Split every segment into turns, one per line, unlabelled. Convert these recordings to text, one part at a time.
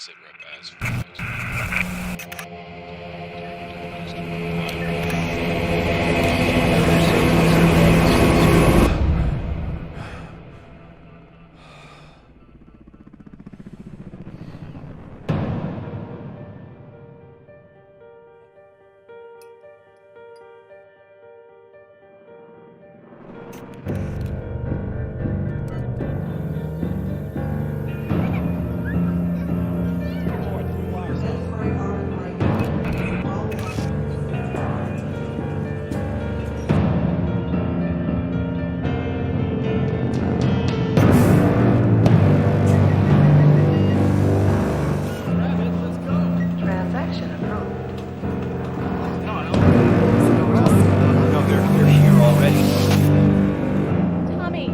sit rep as follows.
Transaction approved.
No, they're here already.
Tommy,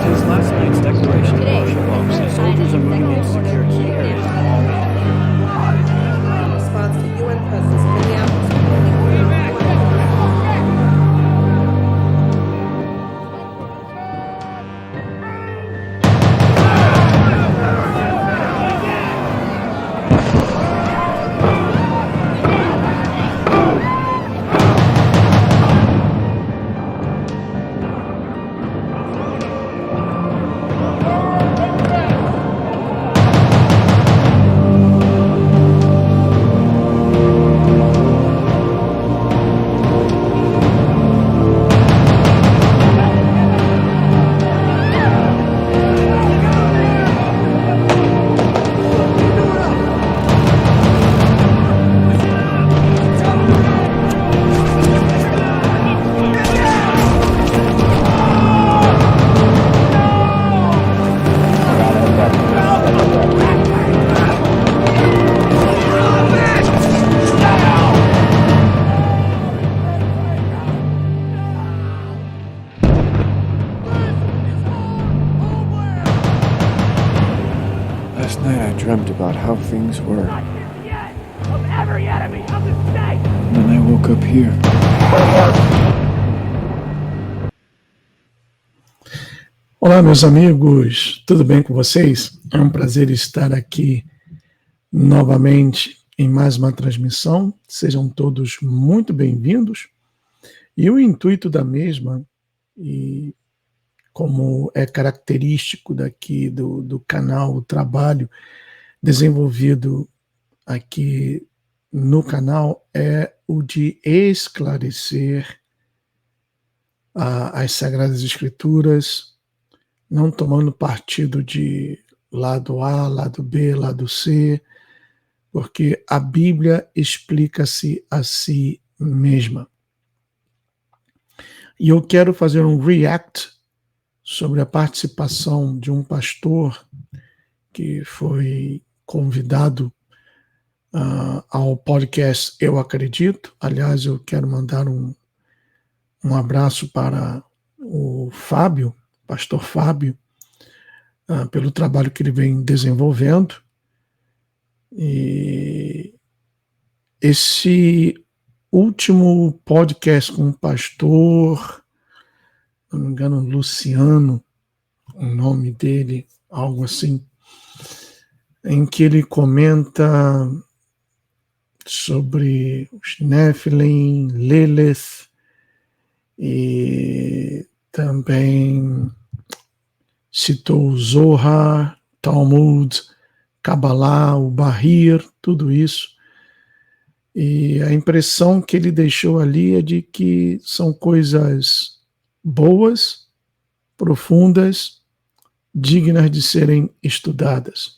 Since last night's declaration of martial law, soldiers are moving into secure key areas in
In response to UN presence in Minneapolis.
Last night I dreamt about how things were.
Of every enemy of the state!
And then I woke up here.
Olá, meus amigos, tudo bem com vocês? É um prazer estar aqui novamente em mais uma transmissão. Sejam todos muito bem-vindos. E o intuito da mesma, e como é característico daqui do canal, o trabalho desenvolvido aqui no canal é o de esclarecer as Sagradas Escrituras, não tomando partido de lado A, lado B, lado C, porque a Bíblia explica-se a si mesma. E eu quero fazer um react sobre a participação de um pastor que foi convidado ao podcast Eu Acredito. Aliás, eu quero mandar um abraço para o Fábio, pastor Fábio, pelo trabalho que ele vem desenvolvendo. E esse último podcast com o pastor, não me engano, Luciano, o nome dele, algo assim, em que ele comenta sobre os Nephilim, Lilith, e também citou o Zohar, Talmud, Kabbalah, o Bahir, tudo isso. E a impressão que ele deixou ali é de que são coisas boas, profundas, dignas de serem estudadas.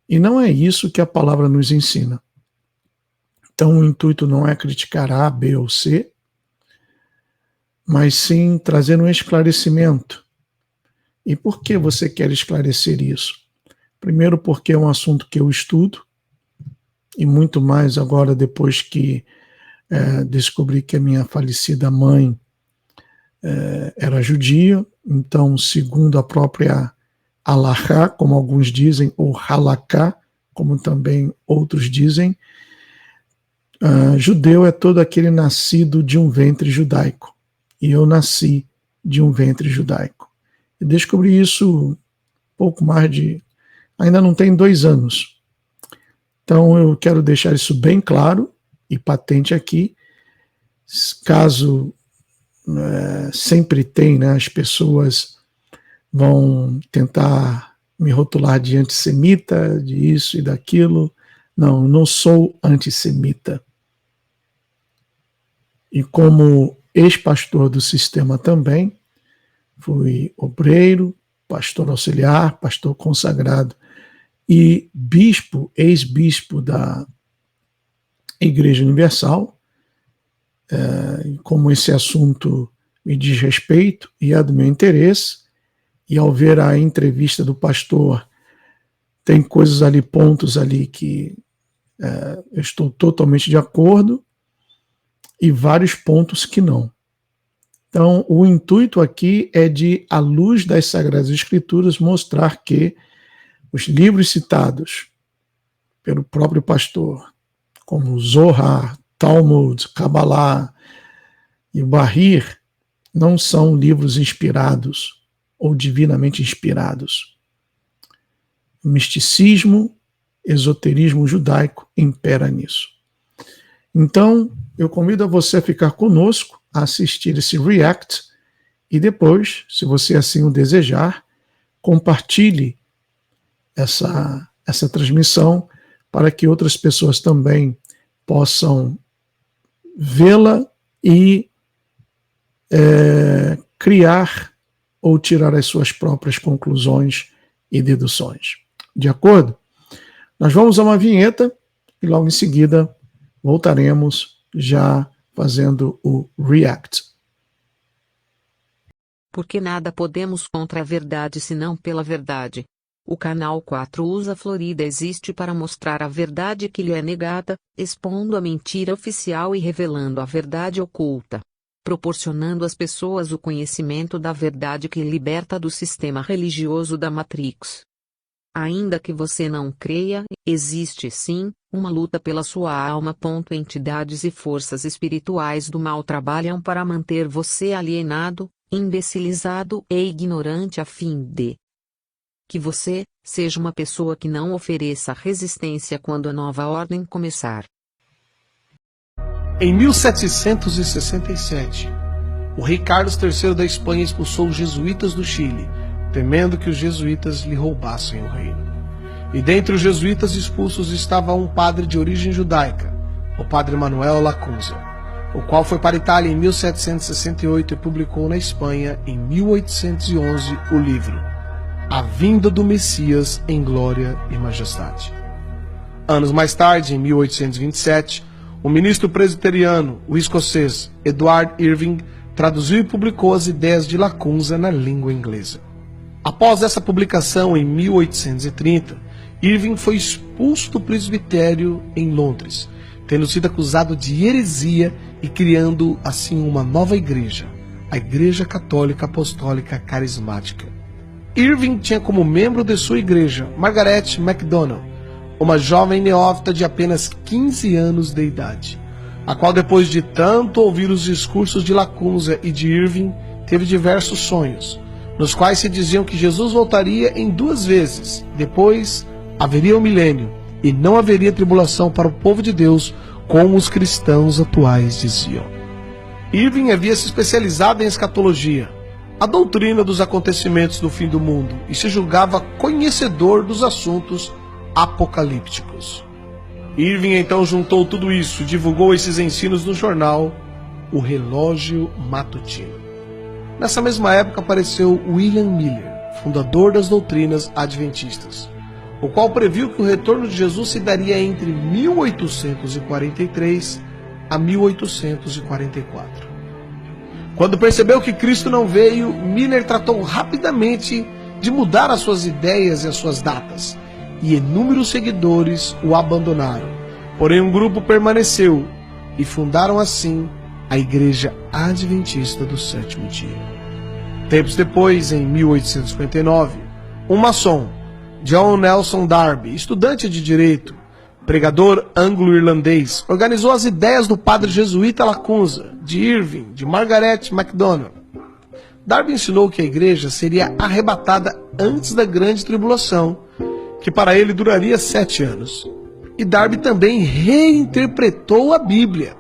E não é isso que a palavra nos ensina. Então o intuito não é criticar A, B ou C, mas sim trazer um esclarecimento. E por que você quer esclarecer isso? Primeiro porque é um assunto que eu estudo, e muito mais agora depois que descobri que a minha falecida mãe era judia. Então, segundo a própria Halachá, como alguns dizem, ou Halaká, como também outros dizem, judeu é todo aquele nascido de um ventre judaico. E eu nasci de um ventre judaico. E descobri isso pouco mais de... ainda não tem 2 anos. Então eu quero deixar isso bem claro e patente aqui. Caso sempre tem, né, as pessoas vão tentar me rotular de antissemita, de isso e daquilo. Não, eu não sou antissemita. E como ex-pastor do sistema também, fui obreiro, pastor auxiliar, pastor consagrado e bispo, ex-bispo da Igreja Universal. Como esse assunto me diz respeito e é do meu interesse, e ao ver a entrevista do pastor, tem coisas ali, pontos ali que eu estou totalmente de acordo, e vários pontos que não. Então, o intuito aqui é de, à luz das Sagradas Escrituras, mostrar que os livros citados pelo próprio pastor, como Zohar, Talmud, Kabbalah e o Bahir, não são livros inspirados ou divinamente inspirados. O misticismo, esoterismo judaico impera nisso. Então, eu convido a você a ficar conosco, a assistir esse React, e depois, se você assim o desejar, compartilhe essa transmissão para que outras pessoas também possam vê-la e criar ou tirar as suas próprias conclusões e deduções. De acordo? Nós vamos a uma vinheta e logo em seguida voltaremos já fazendo o React.
Porque nada podemos contra a verdade senão pela verdade. O canal 4 usa Florida existe para mostrar a verdade que lhe é negada, expondo a mentira oficial e revelando a verdade oculta. Proporcionando às pessoas o conhecimento da verdade que liberta do sistema religioso da Matrix. Ainda que você não creia, existe sim uma luta pela sua alma. Entidades e forças espirituais do mal trabalham para manter você alienado, imbecilizado e ignorante a fim de que você seja uma pessoa que não ofereça resistência quando a nova ordem começar.
Em 1767, o rei Carlos III da Espanha expulsou os jesuítas do Chile, temendo que os jesuítas lhe roubassem o reino. E dentre os jesuítas expulsos estava um padre de origem judaica, o padre Manuel Lacunza, o qual foi para a Itália em 1768 e publicou na Espanha, em 1811, o livro A Vinda do Messias em Glória e Majestade. Anos mais tarde, em 1827, o ministro presbiteriano, o escocês Edward Irving, traduziu e publicou as ideias de Lacunza na língua inglesa. Após essa publicação, em 1830, Irving foi expulso do presbitério em Londres, tendo sido acusado de heresia e criando assim uma nova igreja, a Igreja Católica Apostólica Carismática. Irving tinha como membro de sua igreja Margaret MacDonald, uma jovem neófita de apenas 15 anos de idade, a qual, depois de tanto ouvir os discursos de Lacunza e de Irving, teve diversos sonhos, nos quais se diziam que Jesus voltaria em 2 vezes, depois haveria um milênio e não haveria tribulação para o povo de Deus, como os cristãos atuais diziam. Irving havia se especializado em escatologia, a doutrina dos acontecimentos do fim do mundo, e se julgava conhecedor dos assuntos apocalípticos. Irving então juntou tudo isso e divulgou esses ensinos no jornal O Relógio Matutino. Nessa mesma época apareceu William Miller, fundador das doutrinas adventistas, o qual previu que o retorno de Jesus se daria entre 1843 a 1844. Quando percebeu que Cristo não veio, Miller tratou rapidamente de mudar as suas ideias e as suas datas, e inúmeros seguidores o abandonaram. Porém, um grupo permaneceu e fundaram assim a Igreja Adventista do Sétimo Dia. Tempos depois, em 1859, um maçom, John Nelson Darby, estudante de direito, pregador anglo-irlandês, organizou as ideias do padre jesuíta Lacunza, de Irving, de Margaret MacDonald. Darby ensinou que a igreja seria arrebatada antes da grande tribulação, que para ele duraria 7 anos. E Darby também reinterpretou a Bíblia,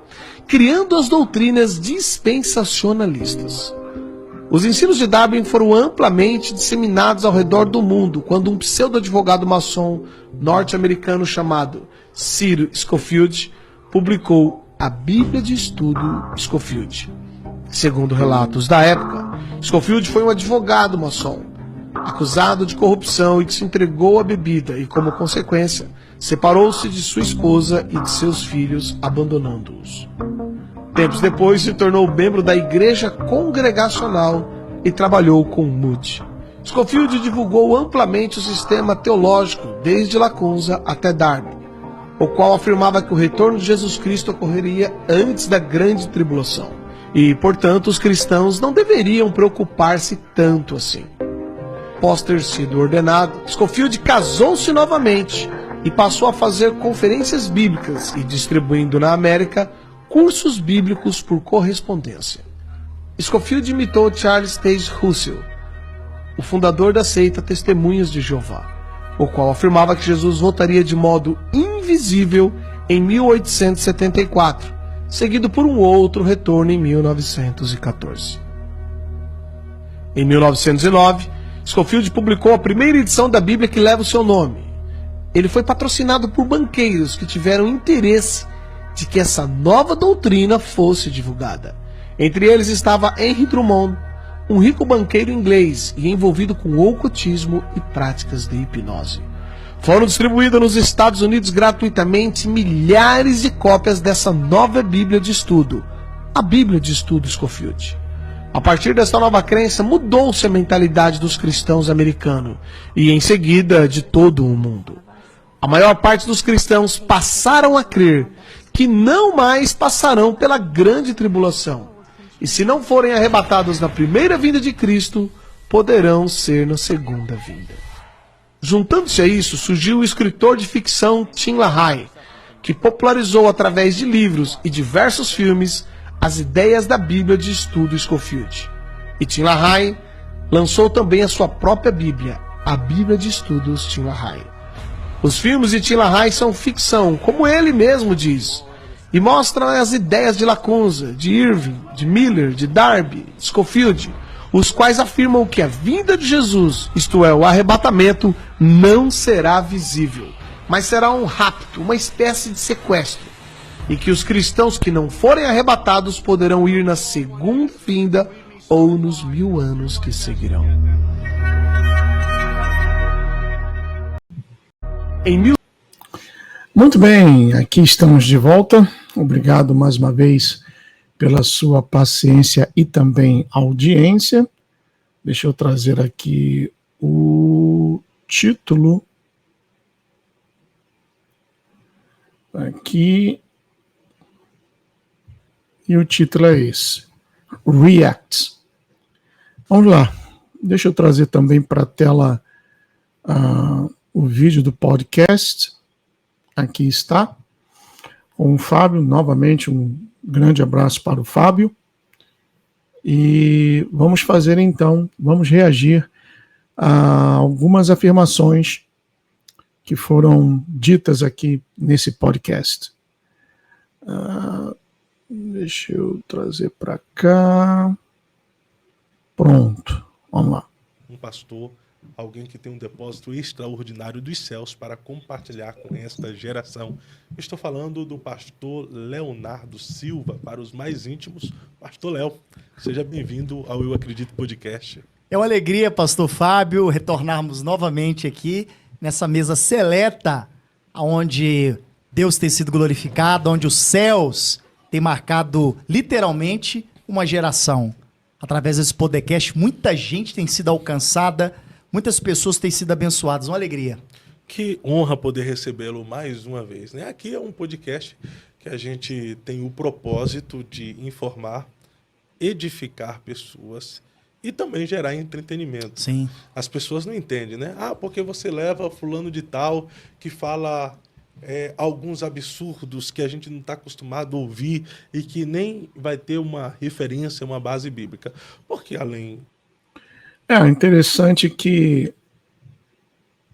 criando as doutrinas dispensacionalistas. Os ensinos de Darby foram amplamente disseminados ao redor do mundo quando um pseudo-advogado maçom norte-americano chamado Cyril Scofield publicou a Bíblia de Estudo Scofield. Segundo relatos da época, Scofield foi um advogado maçom, acusado de corrupção e que se entregou à bebida e, como consequência, separou-se de sua esposa e de seus filhos, abandonando-os. Tempos depois, se tornou membro da Igreja Congregacional e trabalhou com Moody. Scofield divulgou amplamente o sistema teológico desde Lacunza até Darby, o qual afirmava que o retorno de Jesus Cristo ocorreria antes da grande tribulação e, portanto, os cristãos não deveriam preocupar-se tanto assim. Após ter sido ordenado, Scofield casou-se novamente e passou a fazer conferências bíblicas e distribuindo na América cursos bíblicos por correspondência. Scofield imitou Charles Taze Russell, o fundador da seita Testemunhas de Jeová, o qual afirmava que Jesus voltaria de modo invisível em 1874, seguido por um outro retorno em 1914. Em 1909, Scofield publicou a primeira edição da Bíblia que leva o seu nome. Ele foi patrocinado por banqueiros que tiveram interesse de que essa nova doutrina fosse divulgada. Entre eles estava Henry Drummond, um rico banqueiro inglês e envolvido com ocultismo e práticas de hipnose. Foram distribuídas nos Estados Unidos gratuitamente milhares de cópias dessa nova Bíblia de Estudo, a Bíblia de Estudo Scofield. A partir dessa nova crença, mudou-se a mentalidade dos cristãos americanos e, em seguida, de todo o mundo. A maior parte dos cristãos passaram a crer que não mais passarão pela grande tribulação, e se não forem arrebatados na primeira vinda de Cristo, poderão ser na segunda vinda. Juntando-se a isso, surgiu o escritor de ficção Tim LaHaye, que popularizou através de livros e diversos filmes as ideias da Bíblia de Estudo Scofield. E Tim LaHaye lançou também a sua própria Bíblia, a Bíblia de Estudos Tim LaHaye. Os filmes de Tim LaHaye são ficção, como ele mesmo diz, e mostram as ideias de Lacunza, de Irving, de Miller, de Darby, de Scofield, os quais afirmam que a vinda de Jesus, isto é, o arrebatamento, não será visível, mas será um rapto, uma espécie de sequestro, e que os cristãos que não forem arrebatados poderão ir na segunda vinda ou nos 1000 anos que seguirão.
Muito bem, aqui estamos de volta. Obrigado mais uma vez pela sua paciência e também audiência. Deixa eu trazer aqui o título. Aqui. E o título é esse: React. Vamos lá. Deixa eu trazer também para a tela o vídeo do podcast. Aqui está, com o Fábio, novamente um grande abraço para o Fábio. E vamos fazer então, vamos reagir a algumas afirmações que foram ditas aqui nesse podcast. Deixa eu trazer para cá. Pronto, vamos lá.
Um pastor, alguém que tem um depósito extraordinário dos céus para compartilhar com esta geração. Estou falando do pastor Leonardo Silva, para os mais íntimos, pastor Léo. Seja bem-vindo ao Eu Acredito Podcast.
É uma alegria, pastor Fábio, retornarmos novamente aqui nessa mesa seleta, onde Deus tem sido glorificado, onde os céus têm marcado literalmente uma geração. Através desse podcast, muita gente tem sido alcançada, muitas pessoas têm sido abençoadas. Uma alegria.
Que honra poder recebê-lo mais uma vez, né? Aqui é um podcast que a gente tem o propósito de informar, edificar pessoas e também gerar entretenimento.
Sim.
As pessoas não entendem, né? Ah, porque você leva fulano de tal que fala alguns absurdos que a gente não está acostumado a ouvir e que nem vai ter uma referência, uma base bíblica. Porque além
É interessante que,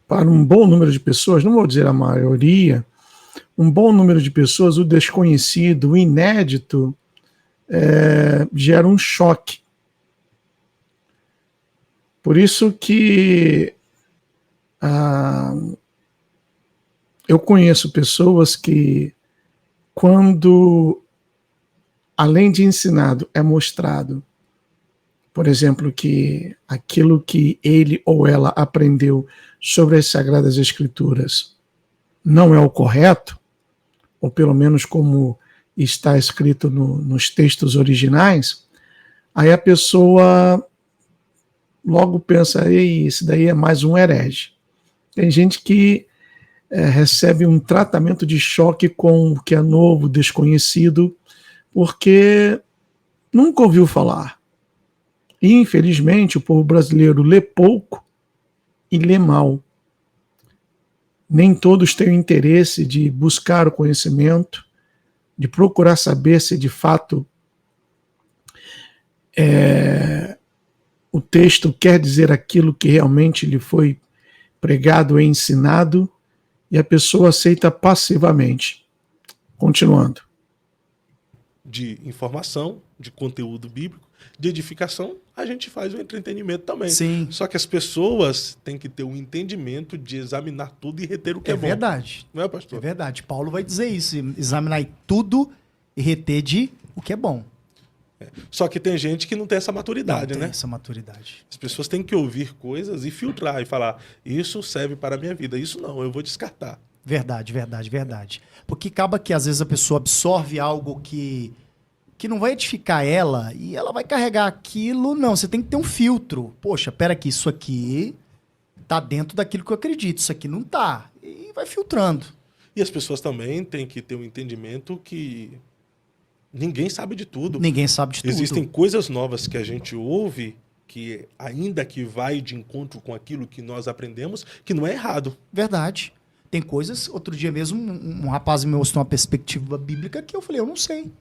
para um bom número de pessoas, não vou dizer a maioria, um bom número de pessoas, o desconhecido, o inédito, gera um choque. Por isso que eu conheço pessoas que, quando, além de ensinado, é mostrado, por exemplo, que aquilo que ele ou ela aprendeu sobre as Sagradas Escrituras não é o correto, ou pelo menos como está escrito nos textos originais, aí a pessoa logo pensa, ei, esse daí é mais um herege. Tem gente que recebe um tratamento de choque com o que é novo, desconhecido, porque nunca ouviu falar. E, infelizmente, o povo brasileiro lê pouco e lê mal. Nem todos têm o interesse de buscar o conhecimento, de procurar saber se de fato o texto quer dizer aquilo que realmente lhe foi pregado e ensinado, e a pessoa aceita passivamente. Continuando.
De informação, de conteúdo bíblico, de edificação, a gente faz o entretenimento também.
Sim.
Só que as pessoas têm que ter um entendimento de examinar tudo e reter o que é bom.
Verdade.
Não é, pastor?
É verdade. Paulo vai dizer isso, examinar tudo e reter de o que é bom.
Só que tem gente que não tem essa maturidade,
não
né?
tem essa maturidade.
As pessoas têm que ouvir coisas e filtrar e falar, isso serve para a minha vida, isso não, eu vou descartar.
Verdade, verdade, verdade. Porque acaba que às vezes a pessoa absorve algo que não vai edificar ela e ela vai carregar aquilo. Não, você tem que ter um filtro. Poxa, pera aqui, isso aqui tá dentro daquilo que eu acredito, isso aqui não tá. E vai filtrando.
E as pessoas também têm que ter um entendimento que ninguém sabe de tudo.
Ninguém sabe de tudo.
Existem coisas novas que a gente ouve que, ainda que vai de encontro com aquilo que nós aprendemos, que não é errado.
Verdade. Tem coisas, outro dia mesmo, um rapaz me mostrou uma perspectiva bíblica que eu falei, eu não sei.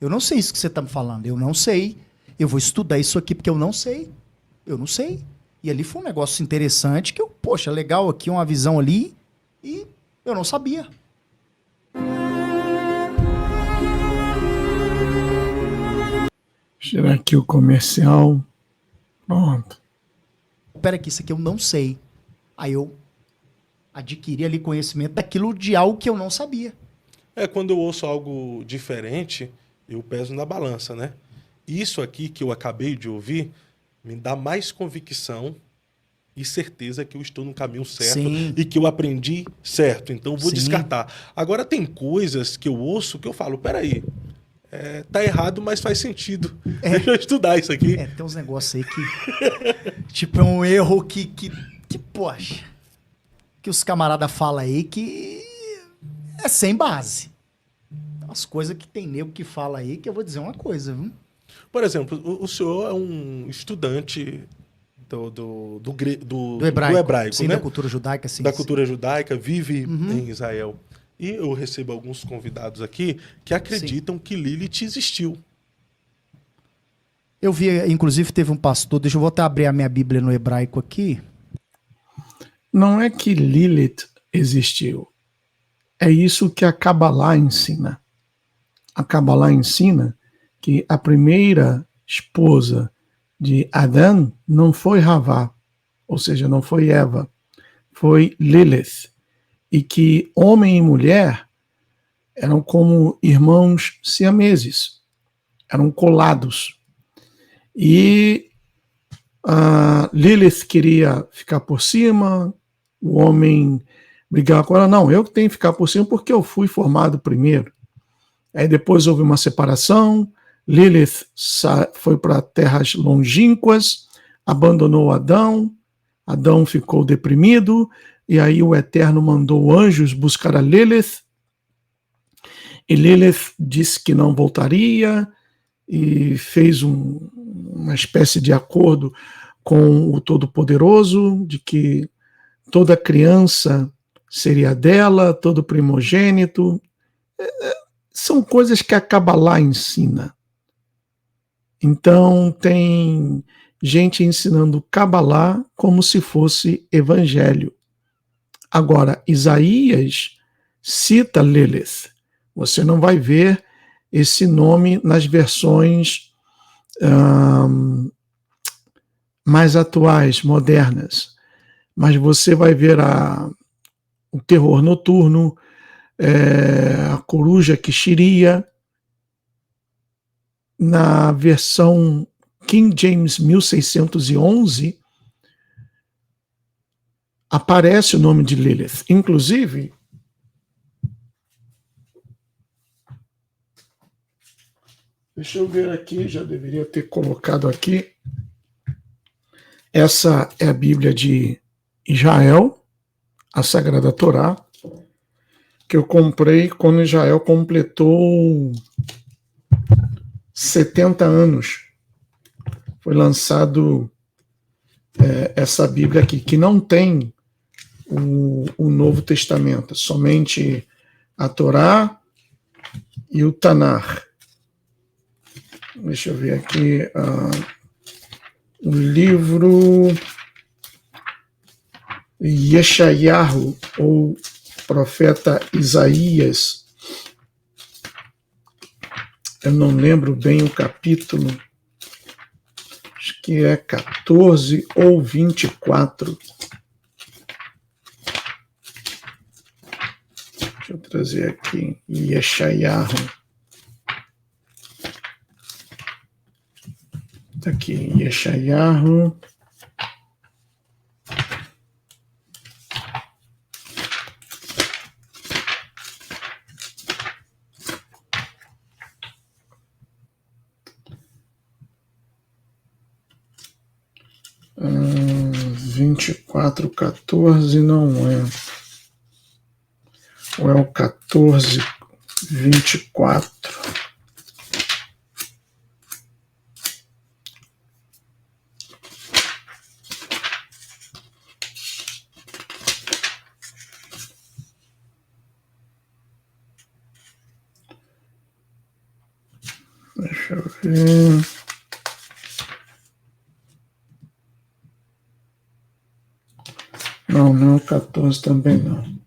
Eu não sei isso que você está me falando, eu não sei. Eu vou estudar isso aqui porque eu não sei. Eu não sei. E ali foi um negócio interessante que eu, poxa, legal aqui, uma visão ali, e eu não sabia.
Tirar aqui o comercial. Pronto.
Pera aqui, isso aqui eu não sei. Aí eu adquiri ali conhecimento daquilo de algo que eu não sabia.
Quando eu ouço algo diferente, eu peso na balança, né? Isso aqui que eu acabei de ouvir me dá mais convicção e certeza que eu estou no caminho certo.
Sim.
E que eu aprendi certo, então vou
Sim.
descartar. Agora tem coisas que eu ouço que eu falo, peraí, tá errado, mas faz sentido. Deixa eu estudar isso aqui.
Tem uns negócios aí que tipo, é um erro que poxa, que os camaradas falam aí que é sem base. As coisas que tem nego que fala aí, que eu vou dizer uma coisa, viu?
Por exemplo, o senhor é um estudante do hebraico,
sim,
né?
da cultura judaica, sim.
Da cultura judaica, vive em Israel. E eu recebo alguns convidados aqui que acreditam que Lilith existiu.
Eu vi, inclusive, teve um pastor, deixa eu voltar a abrir a minha Bíblia no hebraico aqui.
Não é que Lilith existiu. É isso que a Kabbalah ensina. A Kabbalah ensina que a primeira esposa de Adão não foi Havá, ou seja, não foi Eva, foi Lilith. E que homem e mulher eram como irmãos siameses, eram colados. E Lilith queria ficar por cima, o homem brigava com ela, não, eu que tenho que ficar por cima porque eu fui formado primeiro. Aí depois houve uma separação, Lilith foi para terras longínquas, abandonou Adão, Adão ficou deprimido, e aí o Eterno mandou anjos buscar a Lilith, e Lilith disse que não voltaria, e fez uma espécie de acordo com o Todo-Poderoso, de que toda criança seria dela, todo primogênito. São coisas que a Kabbalah ensina. Então tem gente ensinando Kabbalah como se fosse evangelho. Agora, Isaías cita Lilith. Você não vai ver esse nome nas versões mais atuais, modernas. Mas você vai ver o terror noturno, a coruja que xiria. Na versão King James 1611, aparece o nome de Lilith. Inclusive, deixa eu ver aqui, já deveria ter colocado aqui. Essa é a Bíblia de Israel, a Sagrada Torá, que eu comprei quando Israel completou 70 anos. Foi lançado essa Bíblia aqui, que não tem o Novo Testamento, somente a Torá e o Tanar. Deixa eu ver aqui o livro Yeshayahu, ou profeta Isaías. Eu não lembro bem o capítulo, acho que é 14 ou 24. Deixa eu trazer aqui, Yeshayahu. Está aqui, Yeshayahu. Ah, 24:14 não é. Ou é o 14:24? Deixa eu ver. Não, não é o 14 também não.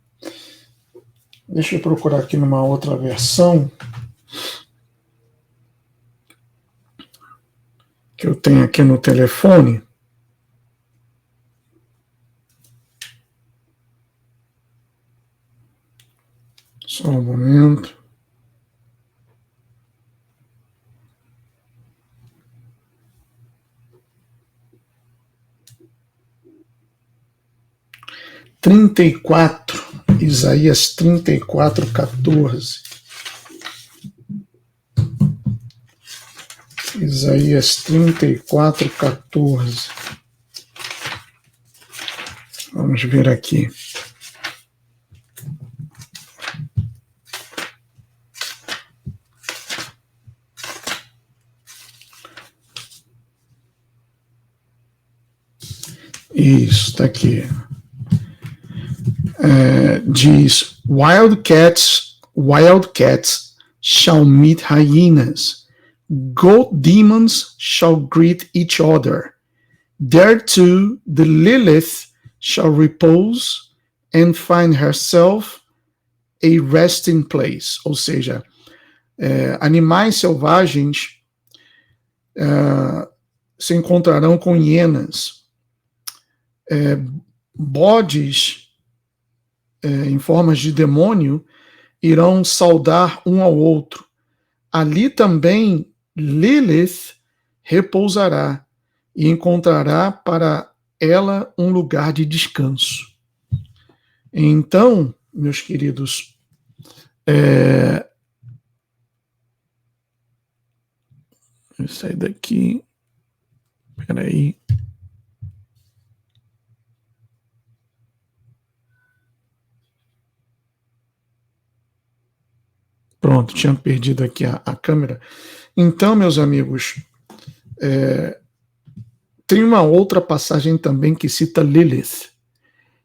Deixa eu procurar aqui numa outra versão que eu tenho aqui no telefone. Só um momento. Isaías 34:14. Isaías 34:14. Vamos ver aqui. Isso, está aqui. Diz: wildcats shall meet hyenas, goat demons shall greet each other. There too the Lilith shall repose and find herself a resting place. Ou seja, animais selvagens se encontrarão com hienas, bodes em formas de demônio irão saudar um ao outro. Ali também Lilith repousará e encontrará para ela um lugar de descanso. Então, meus queridos, vou sair daqui. Espera aí. Pronto, tinha perdido aqui a câmera. Então, meus amigos, tem uma outra passagem também que cita Lilith.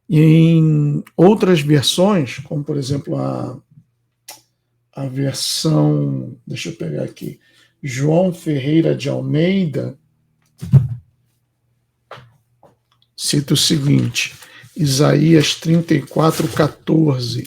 E em outras versões, como por exemplo a versão, deixa eu pegar aqui, João Ferreira de Almeida, cita o seguinte, Isaías 34, 14.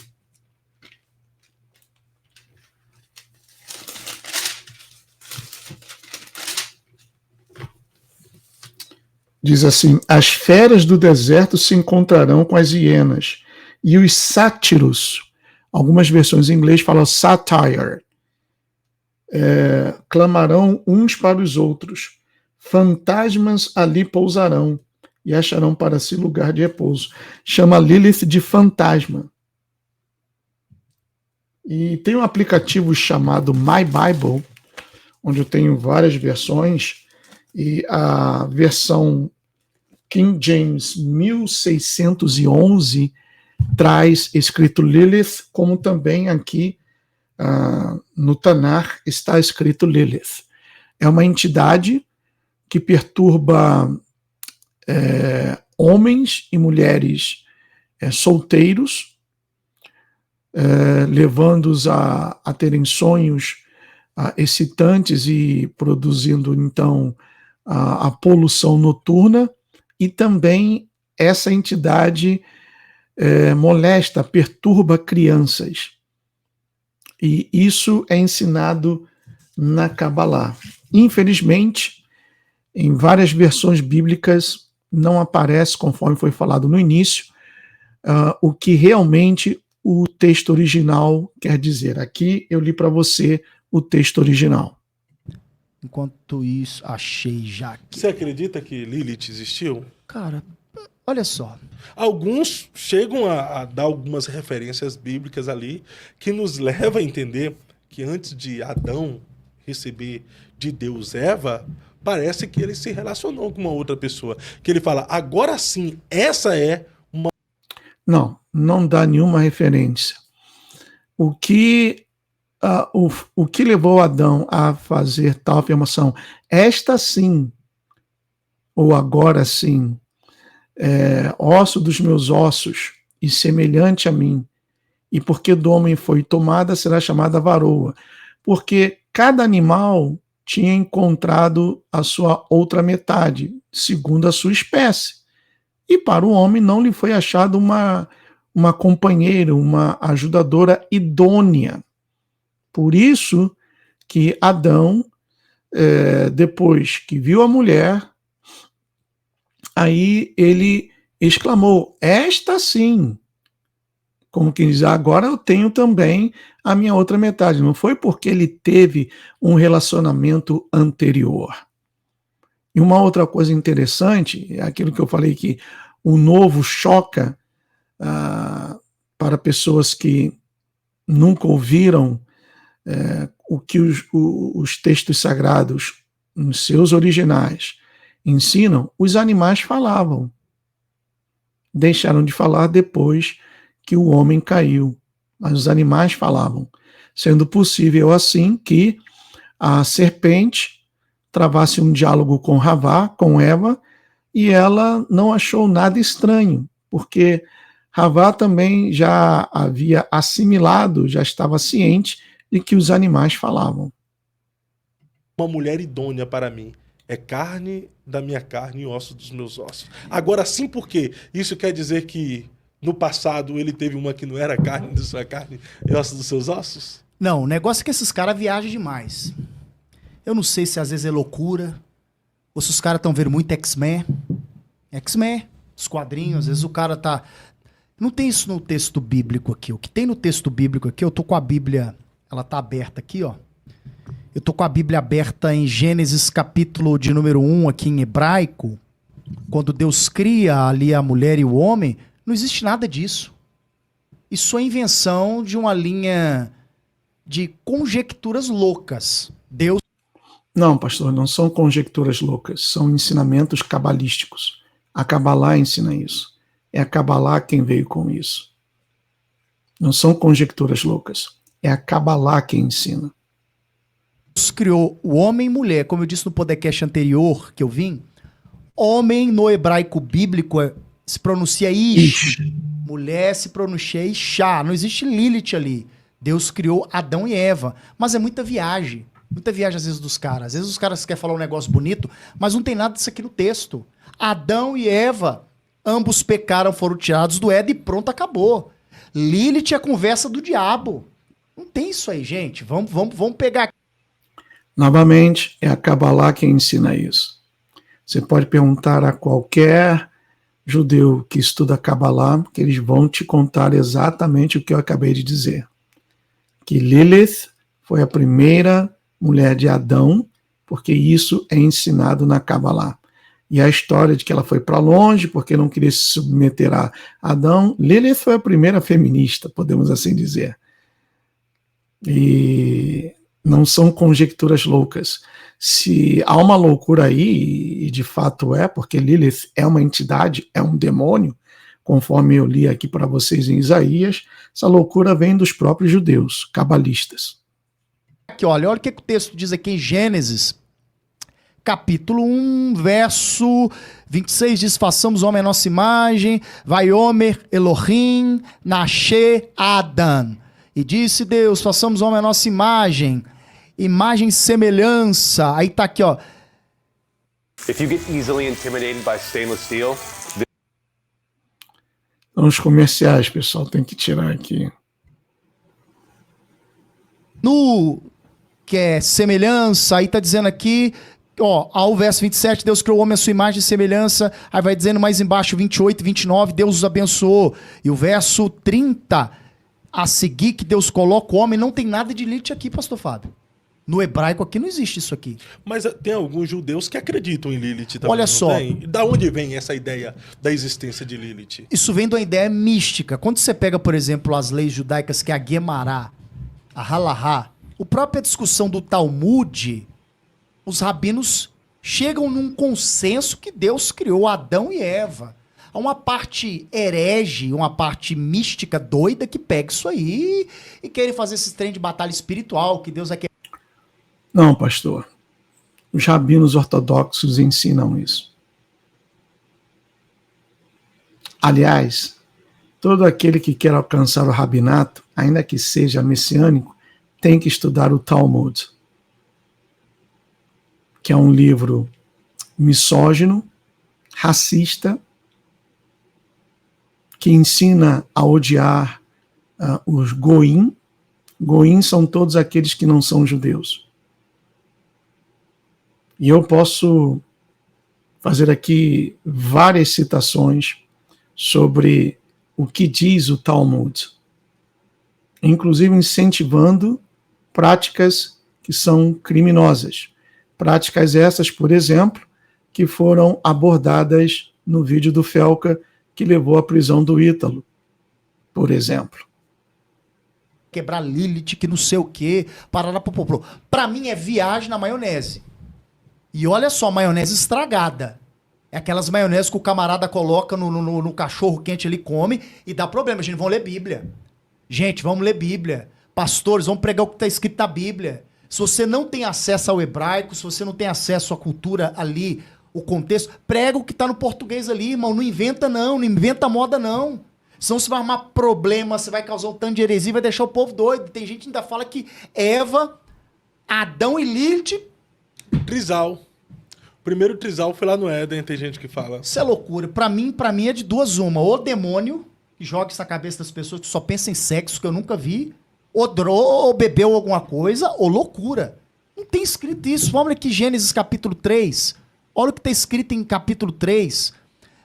Diz assim, as feras do deserto se encontrarão com as hienas, e os sátiros, algumas versões em inglês falam satire, clamarão uns para os outros, fantasmas ali pousarão, e acharão para si lugar de repouso. Chama Lilith de fantasma. E tem um aplicativo chamado My Bible, onde eu tenho várias versões, e a versão King James 1611 traz escrito Lilith, como também aqui no Tanar está escrito Lilith. É uma entidade que perturba homens e mulheres solteiros, levando-os a terem sonhos excitantes e produzindo, então, a poluição noturna, e também essa entidade molesta, perturba crianças. E isso é ensinado na Kabbalah. Infelizmente, em várias versões bíblicas, não aparece, conforme foi falado no início, o que realmente o texto original quer dizer. Aqui eu li para você o texto original.
Enquanto isso, achei já aqui.
Você acredita que Lilith existiu?
Cara, olha só.
Alguns chegam a dar algumas referências bíblicas ali que nos levam a entender que antes de Adão receber de Deus Eva, parece que ele se relacionou com uma outra pessoa. Que ele fala, agora sim, essa é uma...
Não dá nenhuma referência. O que levou Adão a fazer tal afirmação? Esta sim, ou agora sim, osso dos meus ossos e semelhante a mim, e porque do homem foi tomada, será chamada varoa. Porque cada animal tinha encontrado a sua outra metade, segundo a sua espécie. E para o homem não lhe foi achado uma companheira, uma ajudadora idônea. Por isso que Adão, depois que viu a mulher, aí ele exclamou, esta sim, como quem diz, agora eu tenho também a minha outra metade. Não foi porque ele teve um relacionamento anterior. E uma outra coisa interessante, é aquilo que eu falei que o novo choca para pessoas que nunca ouviram o que os textos sagrados, nos seus originais, ensinam, os animais falavam. Deixaram de falar depois que o homem caiu, mas os animais falavam, sendo possível assim que a serpente travasse um diálogo com Havá, com Eva, e ela não achou nada estranho, porque Havá também já havia assimilado, já estava ciente de que os animais falavam.
Uma mulher idônea para mim. É carne da minha carne e osso dos meus ossos. Agora sim, por quê? Isso quer dizer que no passado ele teve uma que não era carne da sua carne e osso dos seus ossos?
Não, o negócio é que esses caras viajam demais. Eu não sei se às vezes é loucura, ou se os caras estão vendo muito X-Men. X-Men, os quadrinhos, às vezes o cara tá... Não tem isso no texto bíblico aqui. O que tem no texto bíblico aqui, eu tô com a Bíblia, ela tá aberta aqui, ó. Eu tô com a Bíblia aberta em Gênesis capítulo de número 1 aqui em hebraico. Quando Deus cria ali a mulher e o homem, não existe nada disso. Isso é invenção de uma linha de conjecturas loucas. Deus...
Não, pastor, não são conjecturas loucas, são ensinamentos cabalísticos. A Kabbalah ensina isso. É a Kabbalah quem veio com isso. Não são conjecturas loucas. É a Kabbalah quem ensina.
Deus criou o homem e mulher, como eu disse no podcast anterior que eu vim. Homem no hebraico bíblico se pronuncia Ish. Mulher se pronuncia Ishá. Não existe Lilith ali. Deus criou Adão e Eva. Mas é muita viagem. Muita viagem às vezes dos caras. Às vezes os caras querem falar um negócio bonito, mas não tem nada disso aqui no texto. Adão e Eva Ambos pecaram, foram tirados do Éden e pronto, acabou. Lilith é a conversa do diabo. Não tem isso aí, gente. Vamos pegar.
Novamente, é a Kabbalah quem ensina isso. Você pode perguntar a qualquer judeu que estuda Kabbalah, que eles vão te contar exatamente o que eu acabei de dizer. Que Lilith foi a primeira mulher de Adão, porque isso é ensinado na Kabbalah. E a história de que ela foi para longe porque não queria se submeter a Adão, Lilith foi a primeira feminista, podemos assim dizer. E não são conjecturas loucas. Se há uma loucura aí, e de fato é, porque Lilith é uma entidade, é um demônio, conforme eu li aqui para vocês em Isaías, essa loucura vem dos próprios judeus, cabalistas.
Aqui, olha o que o texto diz aqui em Gênesis, capítulo 1, verso 26, diz, façamos homem à nossa imagem, Vaiomer Elohim, Nashe Adam. E disse Deus, façamos homem à nossa imagem e semelhança. Aí tá aqui, ó.
If you get easily intimidated by stainless steel,
Os comerciais, pessoal, tem que tirar aqui.
No que é semelhança, aí tá dizendo aqui, ó, ao verso 27, Deus criou o homem à sua imagem e semelhança, aí vai dizendo mais embaixo, 28 e 29, Deus os abençoou. E o verso 30, a seguir que Deus coloca o homem, não tem nada de Lilith aqui, pastor Fábio. No hebraico aqui não existe isso aqui.
Mas tem alguns judeus que acreditam em Lilith também.
Olha só.
Tem? Da onde vem essa ideia da existência de Lilith?
Isso vem de uma ideia mística. Quando você pega, por exemplo, as leis judaicas, que é a Guemará, a Halahá, a própria discussão do Talmud, os rabinos chegam num consenso que Deus criou Adão e Eva. Há uma parte herege, uma parte mística doida que pega isso aí e querem fazer esse trem de batalha espiritual, que Deus vai querer.
Não, pastor. Os rabinos ortodoxos ensinam isso. Aliás, todo aquele que quer alcançar o rabinato, ainda que seja messiânico, tem que estudar o Talmud, que é um livro misógino, racista, que ensina a odiar os goim. Goim são todos aqueles que não são judeus. E eu posso fazer aqui várias citações sobre o que diz o Talmud, inclusive incentivando práticas que são criminosas. Práticas essas, por exemplo, que foram abordadas no vídeo do Felca, que levou à prisão do Ítalo, por exemplo.
Quebrar Lilith, que não sei o quê, parará popopô. Pra mim é viagem na maionese. E olha só, maionese estragada. É aquelas maioneses que o camarada coloca no cachorro quente, ele come e dá problema. Gente, vamos ler Bíblia. Gente, vamos ler Bíblia. Pastores, vamos pregar o que está escrito na Bíblia. Se você não tem acesso ao hebraico, se você não tem acesso à cultura ali, o contexto, prega o que está no português ali, irmão. Não inventa não, não inventa moda não. Senão você vai arrumar problema, você vai causar um tanto de heresia, vai deixar o povo doido. Tem gente que ainda fala que Eva, Adão e Lilith...
Trisal. O primeiro trisal foi lá no Éden, tem gente que fala.
Isso é loucura. Pra mim é de duas uma. Ou demônio, que joga isso na cabeça das pessoas que só pensam em sexo, que eu nunca vi, ou bebeu alguma coisa, ou loucura. Não tem escrito isso. Vamos aqui Gênesis capítulo 3. Olha o que está escrito em capítulo 3.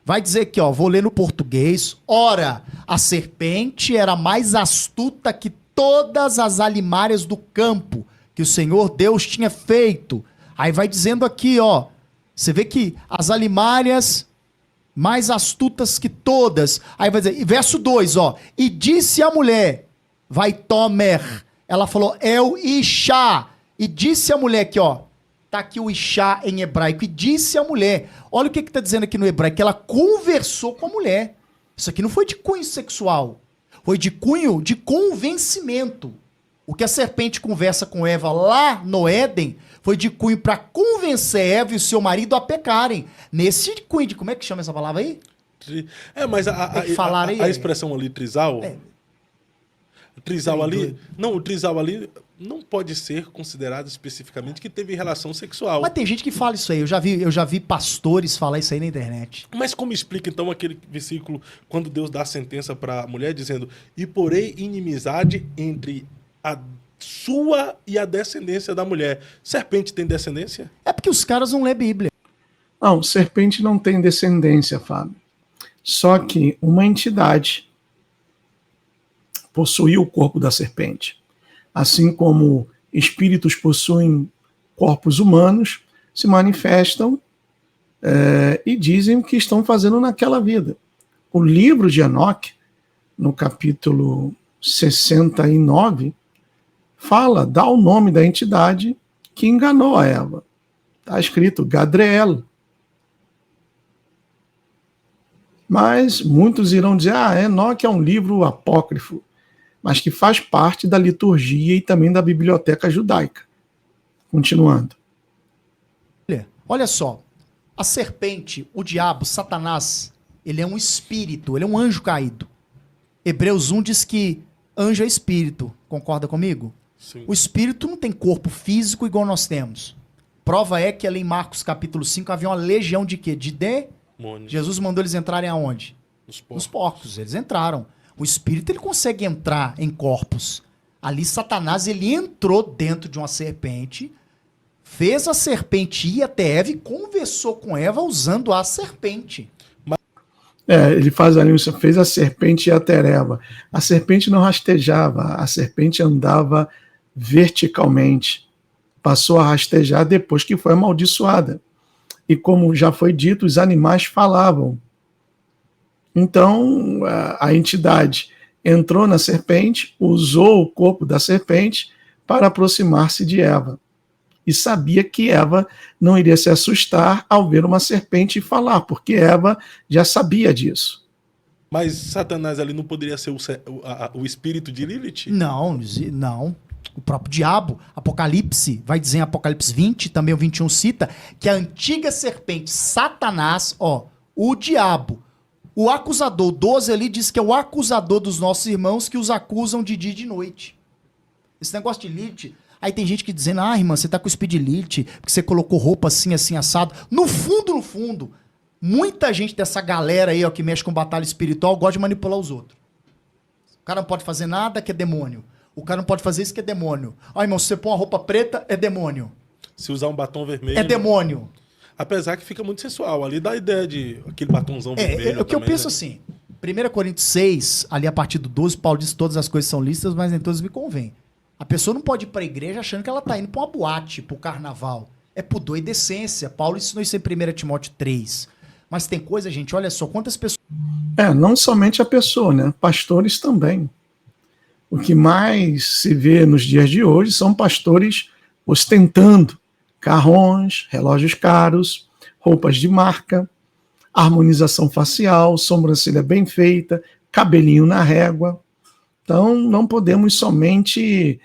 Vai dizer aqui, ó, vou ler no português. Ora, a serpente era mais astuta que todas as alimárias do campo que o Senhor Deus tinha feito. Aí vai dizendo aqui, ó, você vê que as alimárias mais astutas que todas. Aí vai dizer, verso 2, ó, e disse a mulher, vai Tomer, ela falou, é o Ishá. E disse a mulher aqui, ó, tá aqui o Ishá em hebraico, e disse a mulher, olha o que tá dizendo aqui no hebraico, que ela conversou com a mulher. Isso aqui não foi de cunho sexual, foi de cunho de convencimento. O que a serpente conversa com Eva lá no Éden foi de cunho para convencer Eva e o seu marido a pecarem. Nesse cunho de... Como é que chama essa palavra aí?
Mas a expressão ali, trisal, O trisal ali. Não, o trisal ali não pode ser considerado especificamente que teve relação sexual.
Mas tem gente que fala isso aí. Eu já vi pastores falar isso aí na internet.
Mas como explica então aquele versículo quando Deus dá a sentença para a mulher dizendo: "E porém inimizade entre a sua e a descendência da mulher"? Serpente tem descendência?
É porque os caras não lêem Bíblia.
Não, serpente não tem descendência, Fábio. Só que uma entidade possuía o corpo da serpente. Assim como espíritos possuem corpos humanos, se manifestam e dizem o que estão fazendo naquela vida. O livro de Enoque, no capítulo 69, dá o nome da entidade que enganou a Eva. Está escrito Gadriel. Mas muitos irão dizer, Enoque é um livro apócrifo, mas que faz parte da liturgia e também da biblioteca judaica. Continuando.
Olha só, a serpente, o diabo, Satanás, ele é um espírito, ele é um anjo caído. Hebreus 1 diz que anjo é espírito, concorda comigo?
Sim.
O espírito não tem corpo físico igual nós temos. Prova é que ali em Marcos capítulo 5 havia uma legião de quê? De demônios. Jesus mandou eles entrarem aonde? Nos porcos. Eles entraram. O espírito ele consegue entrar em corpos. Ali Satanás ele entrou dentro de uma serpente, fez a serpente ir até Eva e conversou com Eva usando a serpente.
Ele fez a serpente ir até Eva. A serpente não rastejava, a serpente andava verticalmente. Passou a rastejar depois que foi amaldiçoada. E como já foi dito, os animais falavam. Então, a entidade entrou na serpente, usou o corpo da serpente para aproximar-se de Eva. E sabia que Eva não iria se assustar ao ver uma serpente e falar, porque Eva já sabia disso.
Mas Satanás ali não poderia ser o espírito de Lilith?
Não. O próprio diabo, Apocalipse, vai dizer em Apocalipse 20, também o 21 cita, que a antiga serpente, Satanás, o diabo, o acusador, 12 ali diz que é o acusador dos nossos irmãos que os acusam de dia e de noite. Esse negócio de Lilith, aí tem gente que dizendo, irmã, você tá com o espírito de Lilith, porque você colocou roupa assim, assim, assado. No fundo, muita gente dessa galera aí, que mexe com batalha espiritual, gosta de manipular os outros. O cara não pode fazer nada que é demônio. O cara não pode fazer isso que é demônio. Irmão, se você pôr uma roupa preta, é demônio.
Se usar um batom vermelho...
É demônio.
Apesar que fica muito sensual. Ali dá a ideia de aquele batomzão vermelho.
O que eu penso assim, 1 Coríntios 6, ali a partir do 12, Paulo diz que todas as coisas são lícitas, mas nem todas me convêm. A pessoa não pode ir para a igreja achando que ela está indo para uma boate, para o carnaval. É pudor e decência. Paulo ensinou isso em 1 Timóteo 3. Mas tem coisa, gente, olha só, quantas pessoas...
Não somente a pessoa, né? Pastores também. O que mais se vê nos dias de hoje são pastores ostentando carrões, relógios caros, roupas de marca, harmonização facial, sobrancelha bem feita, cabelinho na régua. Então, não podemos somente,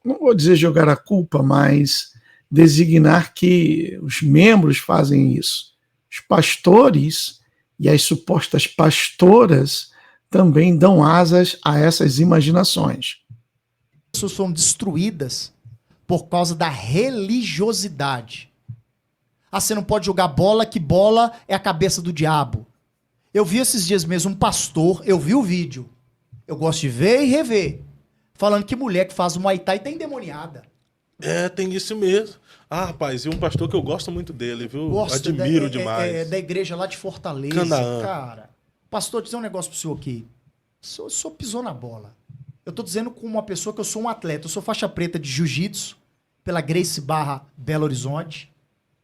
não vou dizer jogar a culpa, mas designar que os membros fazem isso. Os pastores e as supostas pastoras também dão asas a essas imaginações.
As pessoas foram destruídas por causa da religiosidade. Você não pode jogar bola, que bola é a cabeça do diabo. Eu vi esses dias mesmo um pastor, eu vi o vídeo. Eu gosto de ver e rever. Falando que mulher que faz o Muay Thai tá endemoniada.
Tem isso mesmo. Rapaz, e um pastor que eu gosto muito dele, viu? Admiro demais.
Da igreja lá de Fortaleza,
Canaã.
Cara. Pastor, dizer um negócio pro senhor aqui. O senhor pisou na bola. Eu tô dizendo com uma pessoa que eu sou um atleta. Eu sou faixa preta de jiu-jitsu pela Gracie Barra Belo Horizonte.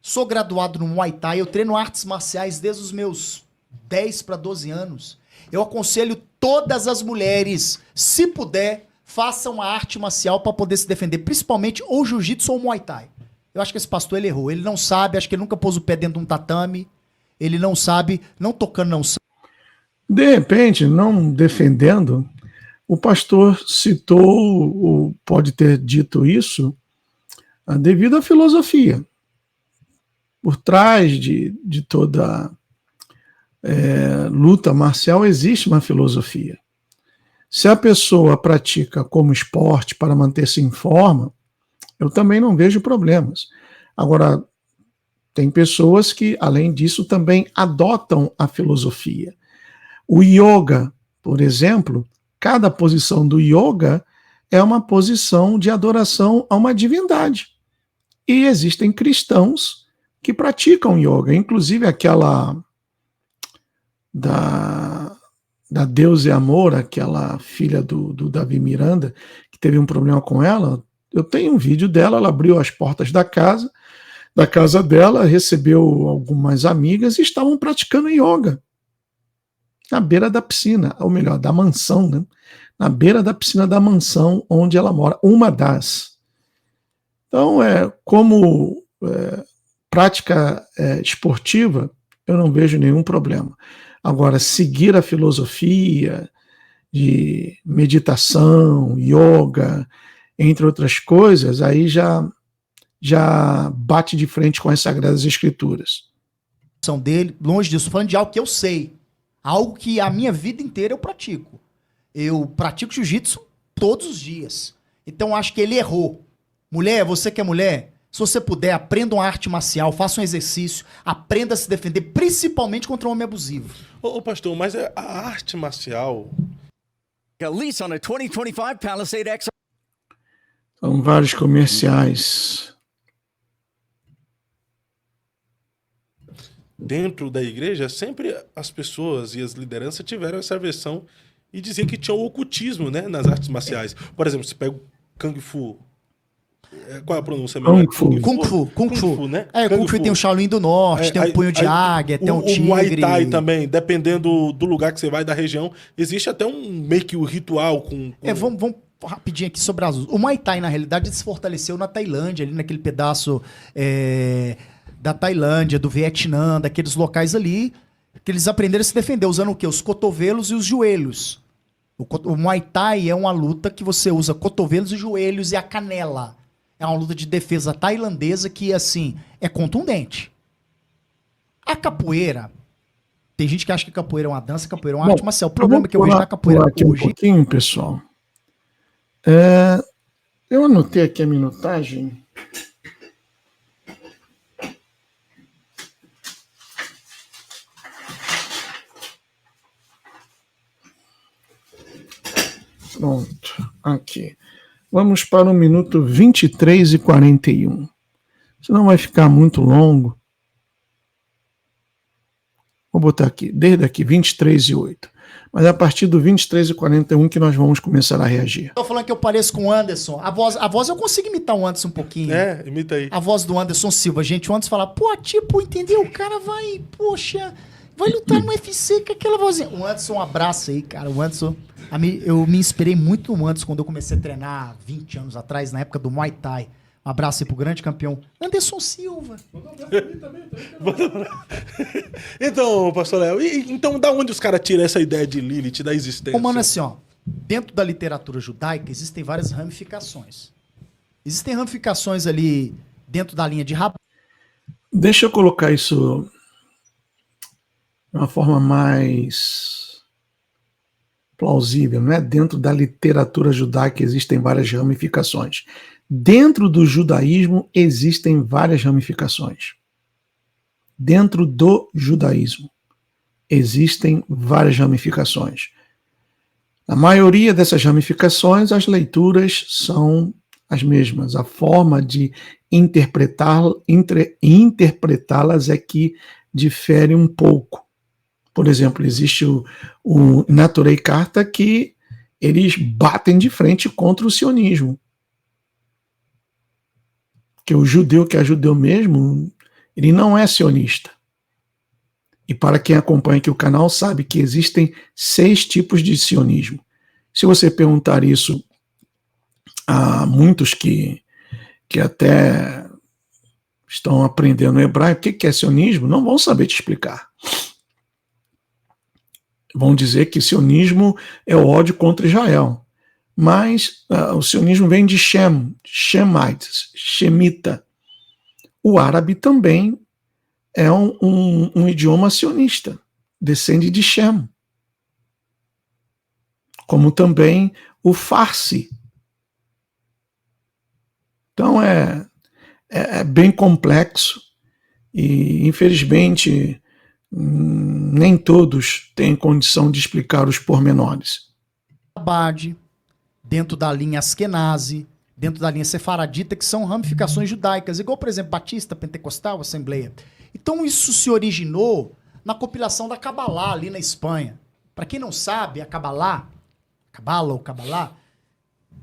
Sou graduado no Muay Thai. Eu treino artes marciais desde os meus 10 para 12 anos. Eu aconselho todas as mulheres, se puder, façam a arte marcial para poder se defender, principalmente ou jiu-jitsu ou Muay Thai. Eu acho que esse pastor ele errou. Ele não sabe, acho que ele nunca pôs o pé dentro de um tatame. Ele não sabe, não tocando, não sabe.
De repente, não defendendo, o pastor citou, ou pode ter dito isso, devido à filosofia. Por trás de toda luta marcial existe uma filosofia. Se a pessoa pratica como esporte para manter-se em forma, eu também não vejo problemas. Agora, tem pessoas que, além disso, também adotam a filosofia. O yoga, por exemplo, cada posição do yoga é uma posição de adoração a uma divindade. E existem cristãos que praticam yoga, inclusive aquela da Deus é Amor, aquela filha do Davi Miranda, que teve um problema com ela. Eu tenho um vídeo dela, ela abriu as portas da casa dela, recebeu algumas amigas e estavam praticando yoga na beira da piscina, ou melhor, da mansão, né? Na beira da piscina da mansão onde ela mora, uma das. Então, como prática esportiva, eu não vejo nenhum problema. Agora, seguir a filosofia de meditação, yoga, entre outras coisas, aí já bate de frente com as Sagradas Escrituras.
São dele, longe disso, falando de algo que eu sei, algo que a minha vida inteira eu pratico. Eu pratico jiu-jitsu todos os dias. Então acho que ele errou. Mulher, você que é mulher, se você puder, aprenda uma arte marcial, faça um exercício, aprenda a se defender, principalmente contra um homem abusivo.
Ô pastor, mas a arte marcial...
A lease on a 2025 Palisade X.
São vários comerciais.
Dentro da igreja, sempre as pessoas e as lideranças tiveram essa versão e diziam que tinha o ocultismo, né, nas artes marciais. Por exemplo, você pega o Kung Fu. Qual é a pronúncia melhor?
Kung Fu,
né?
Kung Fu tem o Shaolin do Norte, tem um punho de águia, tem um tigre.
O Muay Thai também, dependendo do lugar que você vai, da região, existe até meio que o ritual com...
Vamos rapidinho aqui sobre as... O Muay Thai, na realidade, ele se fortaleceu na Tailândia, ali naquele pedaço da Tailândia, do Vietnã, daqueles locais ali, que eles aprenderam a se defender, usando o quê? Os cotovelos e os joelhos. O Muay Thai é uma luta que você usa cotovelos e joelhos e a canela. É uma luta de defesa tailandesa que, assim, é contundente. A capoeira, tem gente que acha que capoeira é uma dança, capoeira é uma arte marcial. O problema é que eu vejo na capoeira
aqui
hoje...
um pouquinho, pessoal. Eu anotei aqui a minutagem. Pronto, aqui. Vamos para o minuto 23 e 41. Senão vai ficar muito longo. Vou botar aqui, desde aqui, 23 e 8. Mas é a partir do 23 e 41 que nós vamos começar a reagir.
Tô falando que eu pareço com o Anderson. A voz eu consigo imitar o Anderson um pouquinho.
Imita aí.
A voz do Anderson Silva. Gente, o Anderson fala, entendeu? O cara vai lutar no UFC com aquela vozinha. O Anderson, um abraço aí, cara. O Anderson... Eu me inspirei muito no Anderson quando eu comecei a treinar 20 anos atrás, na época do Muay Thai. Um abraço aí pro grande campeão Anderson Silva.
Então, pastor Léo, então da onde os caras tiram essa ideia de Lilith, da existência?
Mano, assim, ó, dentro da literatura judaica existem várias ramificações. Existem ramificações ali dentro da linha de Rabi.
Deixa eu colocar isso de uma forma mais plausível, não é? Dentro da literatura judaica existem várias ramificações. Dentro do judaísmo existem várias ramificações. Dentro do judaísmo existem várias ramificações. A maioria dessas ramificações, as leituras são as mesmas. A forma de interpretá-las é que difere um pouco. Por exemplo, existe o Naturei Karta, que eles batem de frente contra o sionismo. Que o judeu, que é judeu mesmo, ele não é sionista. E para quem acompanha aqui o canal, sabe que existem 6 tipos de sionismo. Se você perguntar isso a muitos que até estão aprendendo hebraico, o que é sionismo, não vão saber te explicar. Vão dizer que sionismo é o ódio contra Israel. Mas o sionismo vem de Shemites, Shemita. O árabe também é um idioma sionista, descende de Shem. como também o Farsi. Então é bem complexo e, infelizmente, nem todos têm condição de explicar os pormenores.
Abade, dentro da linha Askenazi, dentro da linha Sefaradita, que são ramificações judaicas, igual, por exemplo, Batista, Pentecostal, Assembleia. Então isso se originou na compilação da Kabbalah, ali na Espanha. Para quem não sabe, a Kabbalah,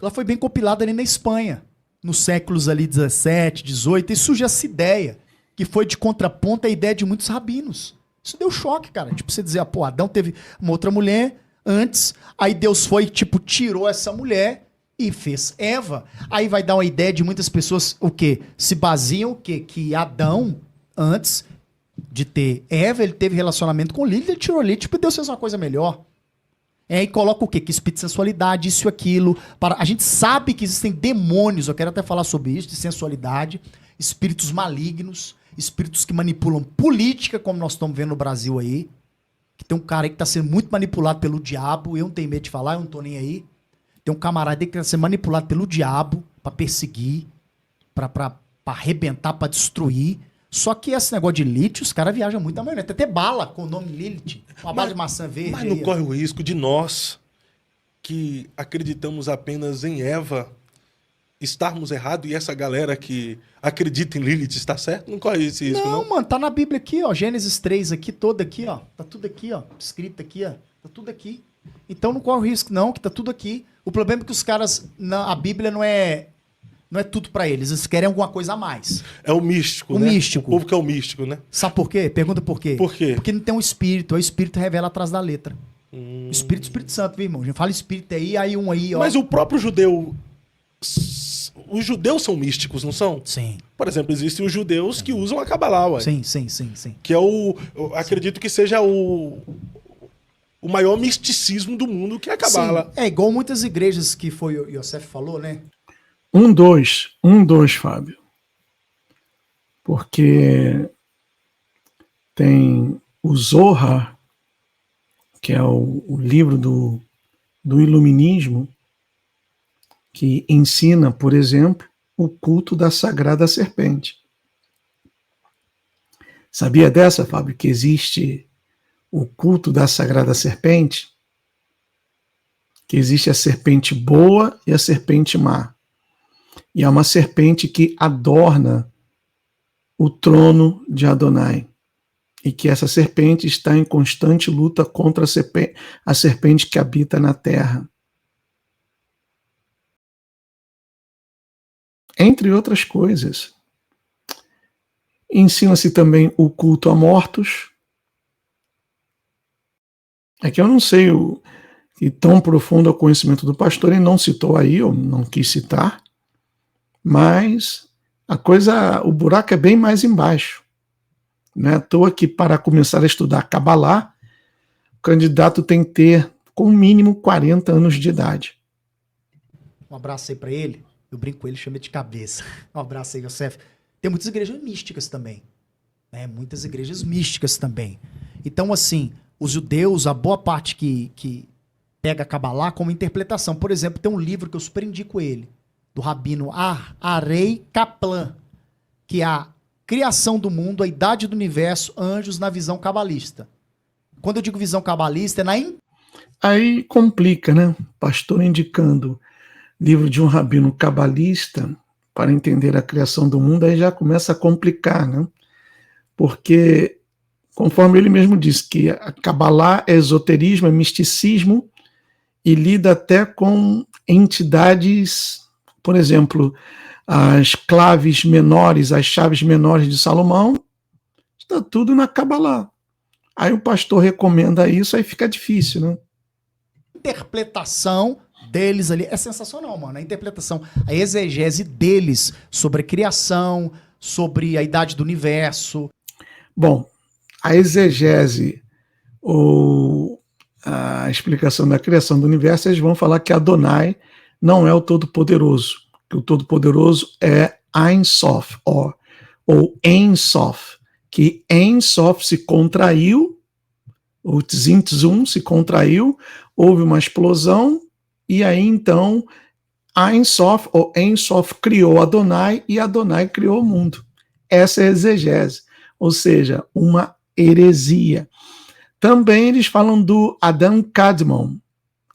ela foi bem compilada ali na Espanha, nos séculos ali 17, 18, e surge essa ideia, que foi de contraponto à ideia de muitos rabinos. Isso deu choque, cara. Tipo, você dizer, pô, Adão teve uma outra mulher antes, aí Deus foi, tipo, tirou essa mulher e fez Eva. Aí vai dar uma ideia de muitas pessoas, o quê? Se baseiam o quê? Que Adão, antes de ter Eva, ele teve relacionamento com Lilith, ele tirou Lilith, tipo, Deus fez uma coisa melhor. Aí coloca o quê? Que espírito de sensualidade, isso e aquilo. A gente sabe que existem demônios, eu quero até falar sobre isso, de sensualidade, espíritos malignos, espíritos que manipulam política, como nós estamos vendo no Brasil aí. Que tem um cara aí que está sendo muito manipulado pelo diabo, eu não tenho medo de falar, eu não tô nem aí. Tem um camarada aí que está sendo manipulado pelo diabo para perseguir, para arrebentar, para destruir. Só que esse negócio de Lilith, os caras viajam muito na maionese. Tem até bala com o nome Lilith, uma bala de maçã verde.
Mas não corre o risco de nós, que acreditamos apenas em Eva, estarmos errados e essa galera que acredita em Lilith está certo? Não corre esse risco, não?
Não, mano, tá na Bíblia aqui, ó. Gênesis 3 aqui, toda aqui, ó. Tá tudo aqui, ó. Escrito aqui, ó. Tá tudo aqui. Então não corre o risco, não, que tá tudo aqui. O problema é que os caras, a Bíblia não é tudo pra eles. Eles querem alguma coisa a mais.
É o místico,
o
né?
Místico.
O povo que é o místico, né?
Sabe por quê? Pergunta por quê.
Por quê?
Porque não tem um espírito. Aí o espírito revela atrás da letra. Espírito Santo, viu, irmão? A gente fala espírito aí um aí, ó.
Mas o próprio judeu... Os judeus são místicos, não são?
Sim.
Por exemplo, existem os judeus que usam a Kabbalah, ué.
Sim.
Que é eu acredito que seja o maior misticismo do mundo, que é a Kabbalah.
Sim. É igual muitas igrejas que foi o Yosef falou, né?
Um, dois, Fábio. Porque tem o Zohar, que é o livro do iluminismo, que ensina, por exemplo, o culto da Sagrada Serpente. Sabia dessa, Fábio, que existe o culto da Sagrada Serpente? Que existe a serpente boa e a serpente má. E é uma serpente que adorna o trono de Adonai. E que essa serpente está em constante luta contra a serpente que habita na terra. Entre outras coisas. Ensina-se também o culto a mortos. É que eu não sei que tão profundo é o conhecimento do pastor, ele não citou aí, eu não quis citar, mas o buraco é bem mais embaixo. Não é à toa que para começar a estudar Kabbalah, o candidato tem que ter, com mínimo, 40 anos de idade.
Um abraço aí para ele. Eu brinco com ele, chama de cabeça. Um abraço aí, Yosef. Tem muitas igrejas místicas também. Né? Muitas igrejas místicas também. Então, assim, os judeus, a boa parte que pega a Kabbalah como interpretação. Por exemplo, tem um livro que eu super indico ele, do rabino Arei Kaplan, que é a criação do mundo, a idade do universo, anjos na visão cabalista. Quando eu digo visão cabalista, é na...
Aí complica, né? Pastor indicando livro de um rabino cabalista para entender a criação do mundo, aí já começa a complicar, né? Porque, conforme ele mesmo disse, que a Kabbalah é esoterismo, é misticismo, e lida até com entidades, por exemplo, as claves menores, as chaves menores de Salomão, está tudo na Kabbalah. Aí o pastor recomenda isso, aí fica difícil, né?
Interpretação deles ali é sensacional, mano. A interpretação, a exegese deles sobre a criação, sobre a idade do universo.
Bom, a exegese ou a explicação da criação do universo, eles vão falar que Adonai não é o Todo-Poderoso, que o Todo-Poderoso é Ein Sof, ou Ein Sof, que Ein Sof se contraiu O Tzimtzum se contraiu, houve uma explosão, e aí então Ein Sof, ou Ein Sof, criou Adonai, e Adonai criou o mundo. Essa é a exegese, ou seja, uma heresia. Também eles falam do Adam Kadmon,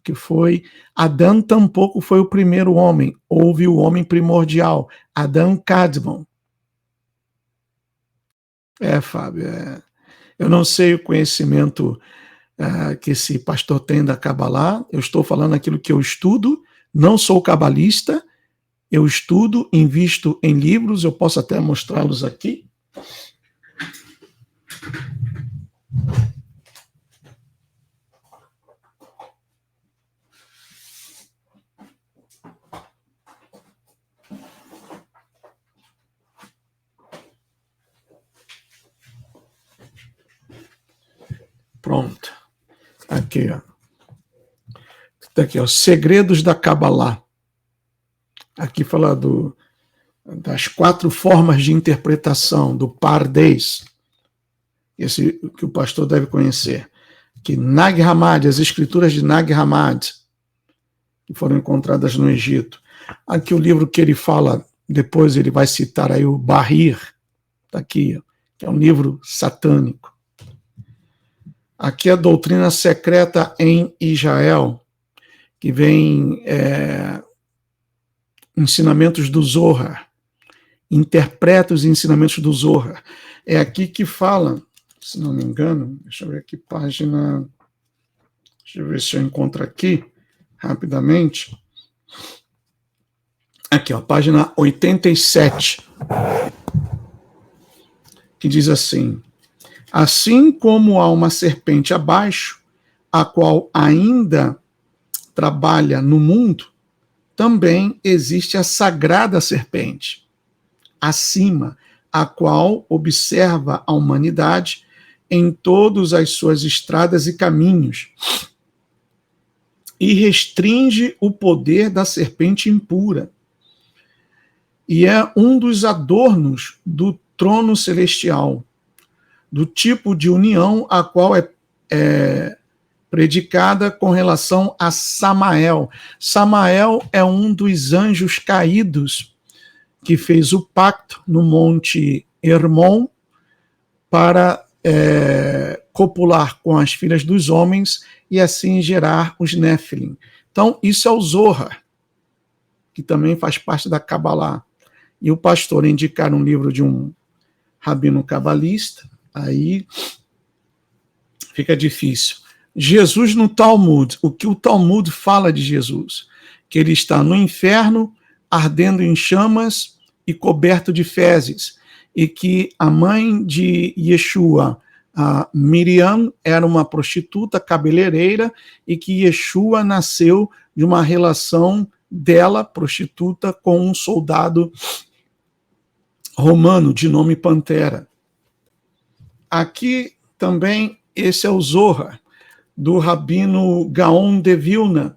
que foi, Adão tampouco foi o primeiro homem, houve o homem primordial, Adam Kadmon. Fábio, eu não sei o conhecimento que esse pastor tem da Kabbalah, eu estou falando aquilo que eu estudo, não sou cabalista, eu estudo, invisto em livros, eu posso até mostrá-los aqui. Pronto. Aqui, ó. Tá aqui, ó. Segredos da Kabbalah. Aqui fala das 4 formas de interpretação, do Pardes. Esse que o pastor deve conhecer. Que Nag Hammadi, as escrituras de Nag Hammadi, que foram encontradas no Egito. Aqui o livro que ele fala, depois ele vai citar aí o Bahir, tá aqui, ó, que é um livro satânico. Aqui a doutrina secreta em Israel, que vem ensinamentos do Zohar, interpreta os ensinamentos do Zohar. É aqui que fala, se não me engano, deixa eu ver aqui, página, deixa eu ver se eu encontro aqui, rapidamente. Aqui, ó, página 87, que diz assim: assim como há uma serpente abaixo, a qual ainda trabalha no mundo, também existe a sagrada serpente, acima, a qual observa a humanidade em todas as suas estradas e caminhos, e restringe o poder da serpente impura. E é um dos adornos do trono celestial, do tipo de união a qual é predicada com relação a Samael. Samael é um dos anjos caídos que fez o pacto no Monte Hermon para copular com as filhas dos homens e assim gerar os Néfilim. Então, isso é o Zohar, que também faz parte da Kabbalah. E o pastor indicar um livro de um rabino cabalista, aí fica difícil. Jesus no Talmud, o que o Talmud fala de Jesus? Que ele está no inferno, ardendo em chamas e coberto de fezes, e que a mãe de Yeshua, a Miriam, era uma prostituta cabeleireira, e que Yeshua nasceu de uma relação dela, prostituta, com um soldado romano de nome Pantera. Aqui também, esse é o Zohar, do rabino Gaon de Vilna,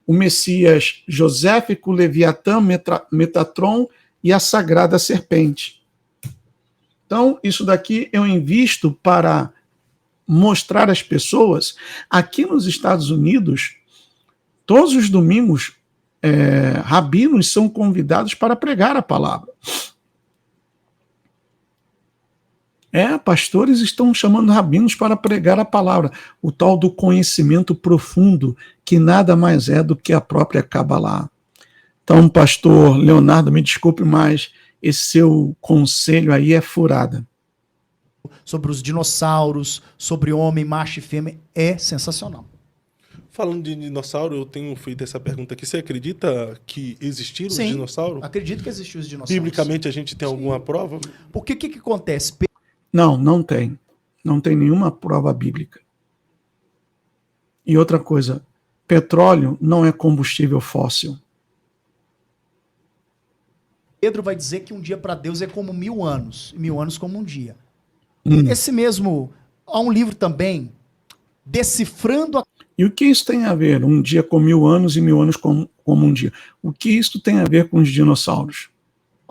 o Messias Joséfico, Leviatã, Metatron e a Sagrada Serpente. Então, isso daqui eu invisto para mostrar às pessoas. Aqui nos Estados Unidos, todos os domingos, rabinos são convidados para pregar a palavra. Pastores estão chamando rabinos para pregar a palavra, o tal do conhecimento profundo, que nada mais é do que a própria Kabbalah. Então, pastor Leonardo, me desculpe, mas esse seu conselho aí é furada.
Sobre os dinossauros, sobre homem, macho e fêmea, é sensacional.
Falando de dinossauro, eu tenho feito essa pergunta aqui. Você acredita que existiram os
Sim,
dinossauros?
acredito que existiram os dinossauros.
Biblicamente a gente tem alguma prova?
Porque o que acontece?
Não tem. Não tem nenhuma prova bíblica. E outra coisa, petróleo não é combustível fóssil.
Pedro vai dizer que um dia para Deus é como 1000 anos, 1000 anos como um dia. Esse mesmo, há um livro também, Decifrando a...
E o que isso tem a ver? Um dia com 1000 anos e 1000 anos como um dia. O que isso tem a ver com os dinossauros?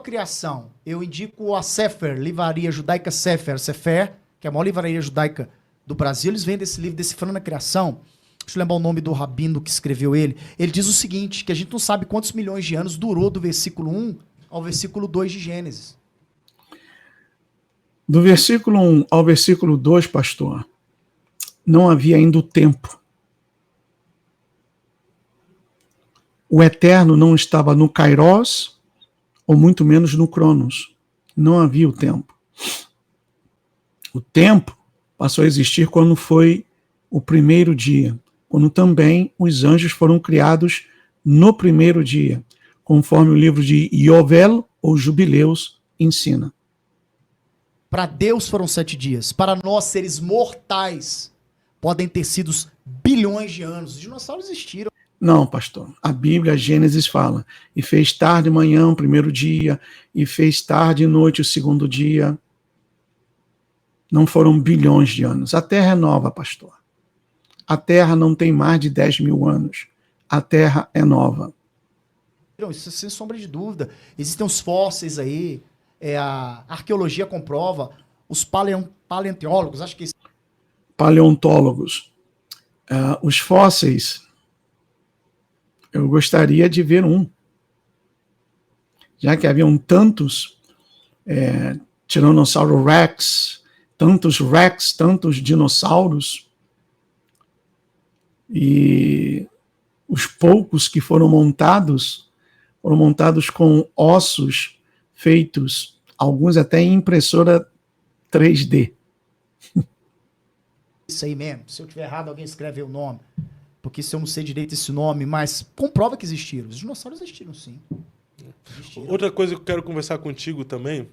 Criação. Eu indico a Sefer, livraria judaica Sefer, que é a maior livraria judaica do Brasil, eles vêm desse livro, Decifrando a Criação. Deixa eu lembrar o nome do rabino que escreveu ele. Ele diz o seguinte, que a gente não sabe quantos milhões de anos durou do versículo 1 ao versículo 2 de Gênesis.
Do versículo 1 ao versículo 2, pastor, não havia ainda o tempo. O eterno não estava no Kairos, ou muito menos no Cronos. Não havia o tempo. O tempo passou a existir quando foi o primeiro dia, quando também os anjos foram criados no primeiro dia, conforme o livro de Yovel, ou Jubileus, ensina.
Para Deus foram 7 dias. Para nós, seres mortais, podem ter sido bilhões de anos. Os dinossauros existiram.
Não, pastor. A Bíblia, Gênesis fala, e fez tarde e manhã o primeiro dia, e fez tarde e noite o segundo dia. Não foram bilhões de anos. A Terra é nova, pastor. A Terra não tem mais de 10 mil anos. A Terra é nova.
Isso sem sombra de dúvida. Existem os fósseis aí, a arqueologia comprova, os paleontólogos, acho que...
Paleontólogos. Os fósseis, eu gostaria de ver um. Já que haviam tantos Tiranossauro Rex, tantos dinossauros, e os poucos que foram montados com ossos feitos, alguns até em impressora 3D.
Isso aí mesmo. Se eu tiver errado, alguém escreve o nome. Porque se eu não sei direito esse nome, mas comprova que existiram. Os dinossauros existiram, sim. Existiram.
Outra coisa que eu quero conversar contigo também,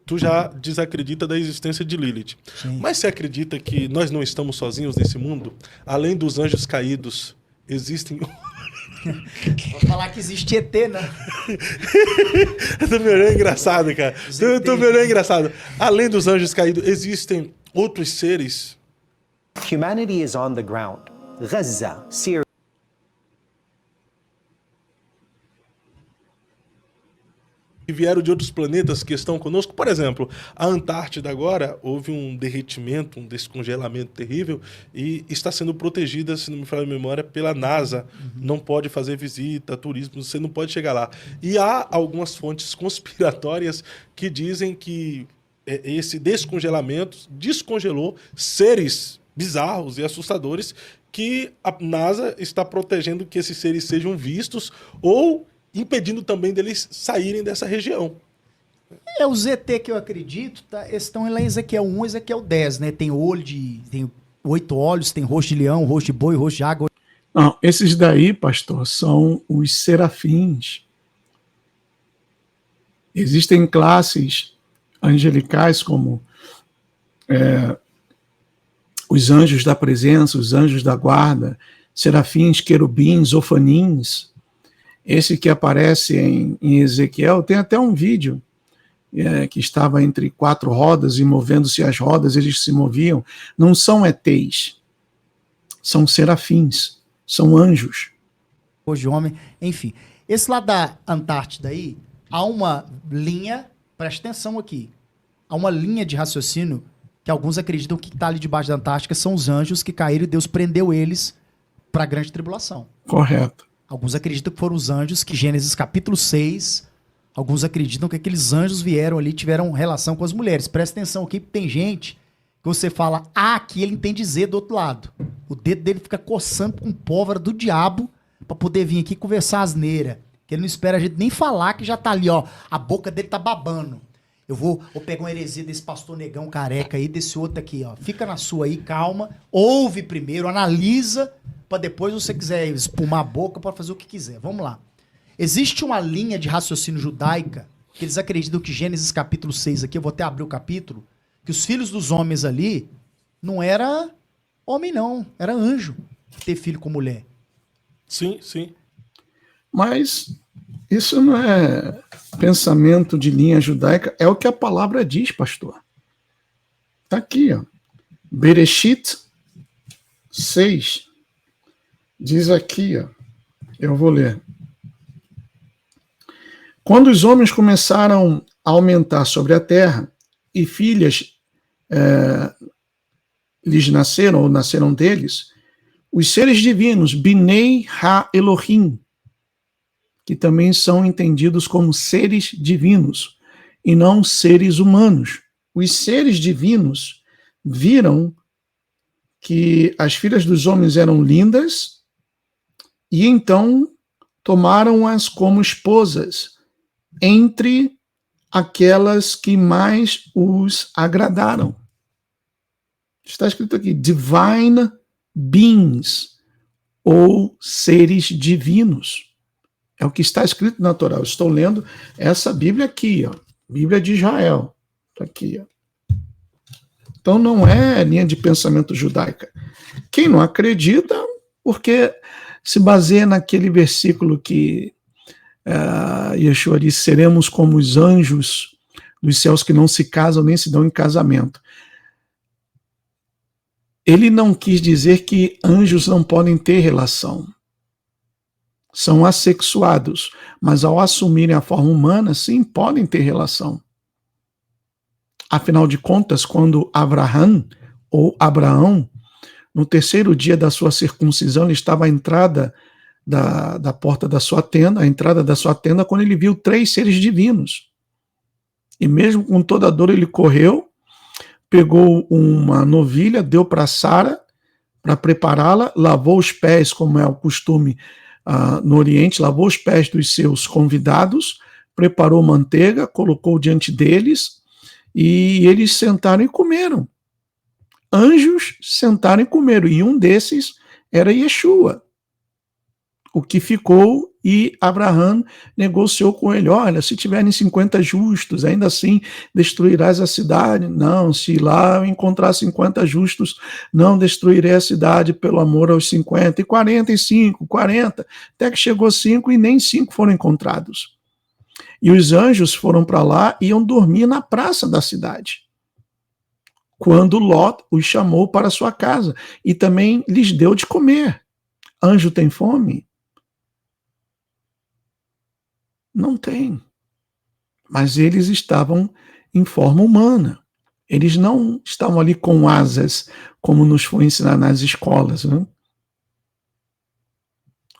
tu já desacredita da existência de Lilith.
Sim.
Mas você acredita que nós não estamos sozinhos nesse mundo? Além dos anjos caídos, existem...
Vou falar que existe ET, né?
Tu me olhou engraçado, cara. Tu me olhou engraçado. Além dos anjos caídos, existem outros seres?
Humanity is on the ground. Gaza, Syria.
Que vieram de outros planetas que estão conosco. Por exemplo, a Antártida agora houve um derretimento, um descongelamento terrível e está sendo protegida, se não me falha a memória, pela NASA. Não pode fazer visita, turismo, você não pode chegar lá. E há algumas fontes conspiratórias que dizem que esse descongelamento descongelou seres bizarros e assustadores que a NASA está protegendo que esses seres sejam vistos ou impedindo também deles saírem dessa região.
O ZT que eu acredito, tá, estão lá em Ezequiel 1, Ezequiel 10, né? Tem 8 olhos, tem rosto de leão, rosto de boi, rosto de água.
Não, esses daí, pastor, são os serafins. Existem classes angelicais como os anjos da presença, os anjos da guarda, serafins, querubins, ofanins. Esse que aparece em Ezequiel, tem até um vídeo que estava entre 4 rodas e movendo-se as rodas, eles se moviam. Não são ETs, são serafins, são anjos.
Hoje homem, enfim. Esse lá da Antártida aí, há uma linha, presta atenção aqui, há uma linha de raciocínio que alguns acreditam que está ali debaixo da Antártica são os anjos que caíram e Deus prendeu eles para a grande tribulação.
Correto.
Alguns acreditam que foram os anjos que Gênesis capítulo 6, alguns acreditam que aqueles anjos vieram ali, tiveram relação com as mulheres. Presta atenção aqui, porque tem gente que você fala A aqui, ele entende Z do outro lado. O dedo dele fica coçando com pólvora do diabo para poder vir aqui conversar asneira. Que ele não espera a gente nem falar que já tá ali, ó. A boca dele tá babando. Eu vou pegar uma heresia desse pastor negão careca aí, desse outro aqui, ó. Fica na sua aí, calma. Ouve primeiro, analisa, para depois você quiser espumar a boca, pode fazer o que quiser. Vamos lá. Existe uma linha de raciocínio judaica que eles acreditam que Gênesis capítulo 6 aqui, eu vou até abrir o capítulo, que os filhos dos homens ali não era homem não, era anjo ter filho com mulher.
Sim, sim.
Mas isso não é pensamento de linha judaica, é o que a palavra diz, pastor. Está aqui, ó. Bereshit 6. Diz aqui, ó. Eu vou ler. Quando os homens começaram a aumentar sobre a terra, e filhas lhes nasceram, ou nasceram deles, os seres divinos, Binei Ha-Elohim, que também são entendidos como seres divinos, e não seres humanos. Os seres divinos viram que as filhas dos homens eram lindas, e então tomaram-as como esposas, entre aquelas que mais os agradaram. Está escrito aqui, divine beings, ou seres divinos. É o que está escrito na Torá. Eu estou lendo essa Bíblia aqui, ó, Bíblia de Israel. Está aqui, ó. Então não é linha de pensamento judaica. Quem não acredita, porque se baseia naquele versículo que Yeshua disse, seremos como os anjos dos céus que não se casam nem se dão em casamento. Ele não quis dizer que anjos não podem ter relação. São assexuados, mas ao assumirem a forma humana, sim, podem ter relação. Afinal de contas, quando Abraham, no terceiro dia da sua circuncisão, ele estava à entrada da porta da sua tenda, a entrada da sua tenda, quando ele viu 3 seres divinos. E mesmo com toda a dor, ele correu, pegou uma novilha, deu para Sara, para prepará-la, lavou os pés, como é o costume no Oriente, lavou os pés dos seus convidados, preparou manteiga, colocou diante deles, e eles sentaram e comeram. Anjos sentaram e comeram, e um desses era Yeshua, o que ficou, e Abraham negociou com ele, olha, se tiverem 50 justos, ainda assim destruirás a cidade? Não, se lá eu encontrar 50 justos, não destruirei a cidade pelo amor aos 50, e 45, 40, até que chegou 5 e nem 5 foram encontrados. E os anjos foram para lá e iam dormir na praça da cidade, quando Ló os chamou para sua casa, e também lhes deu de comer. Anjo tem fome? Não tem. Mas eles estavam em forma humana. Eles não estavam ali com asas, como nos foi ensinado nas escolas. Né?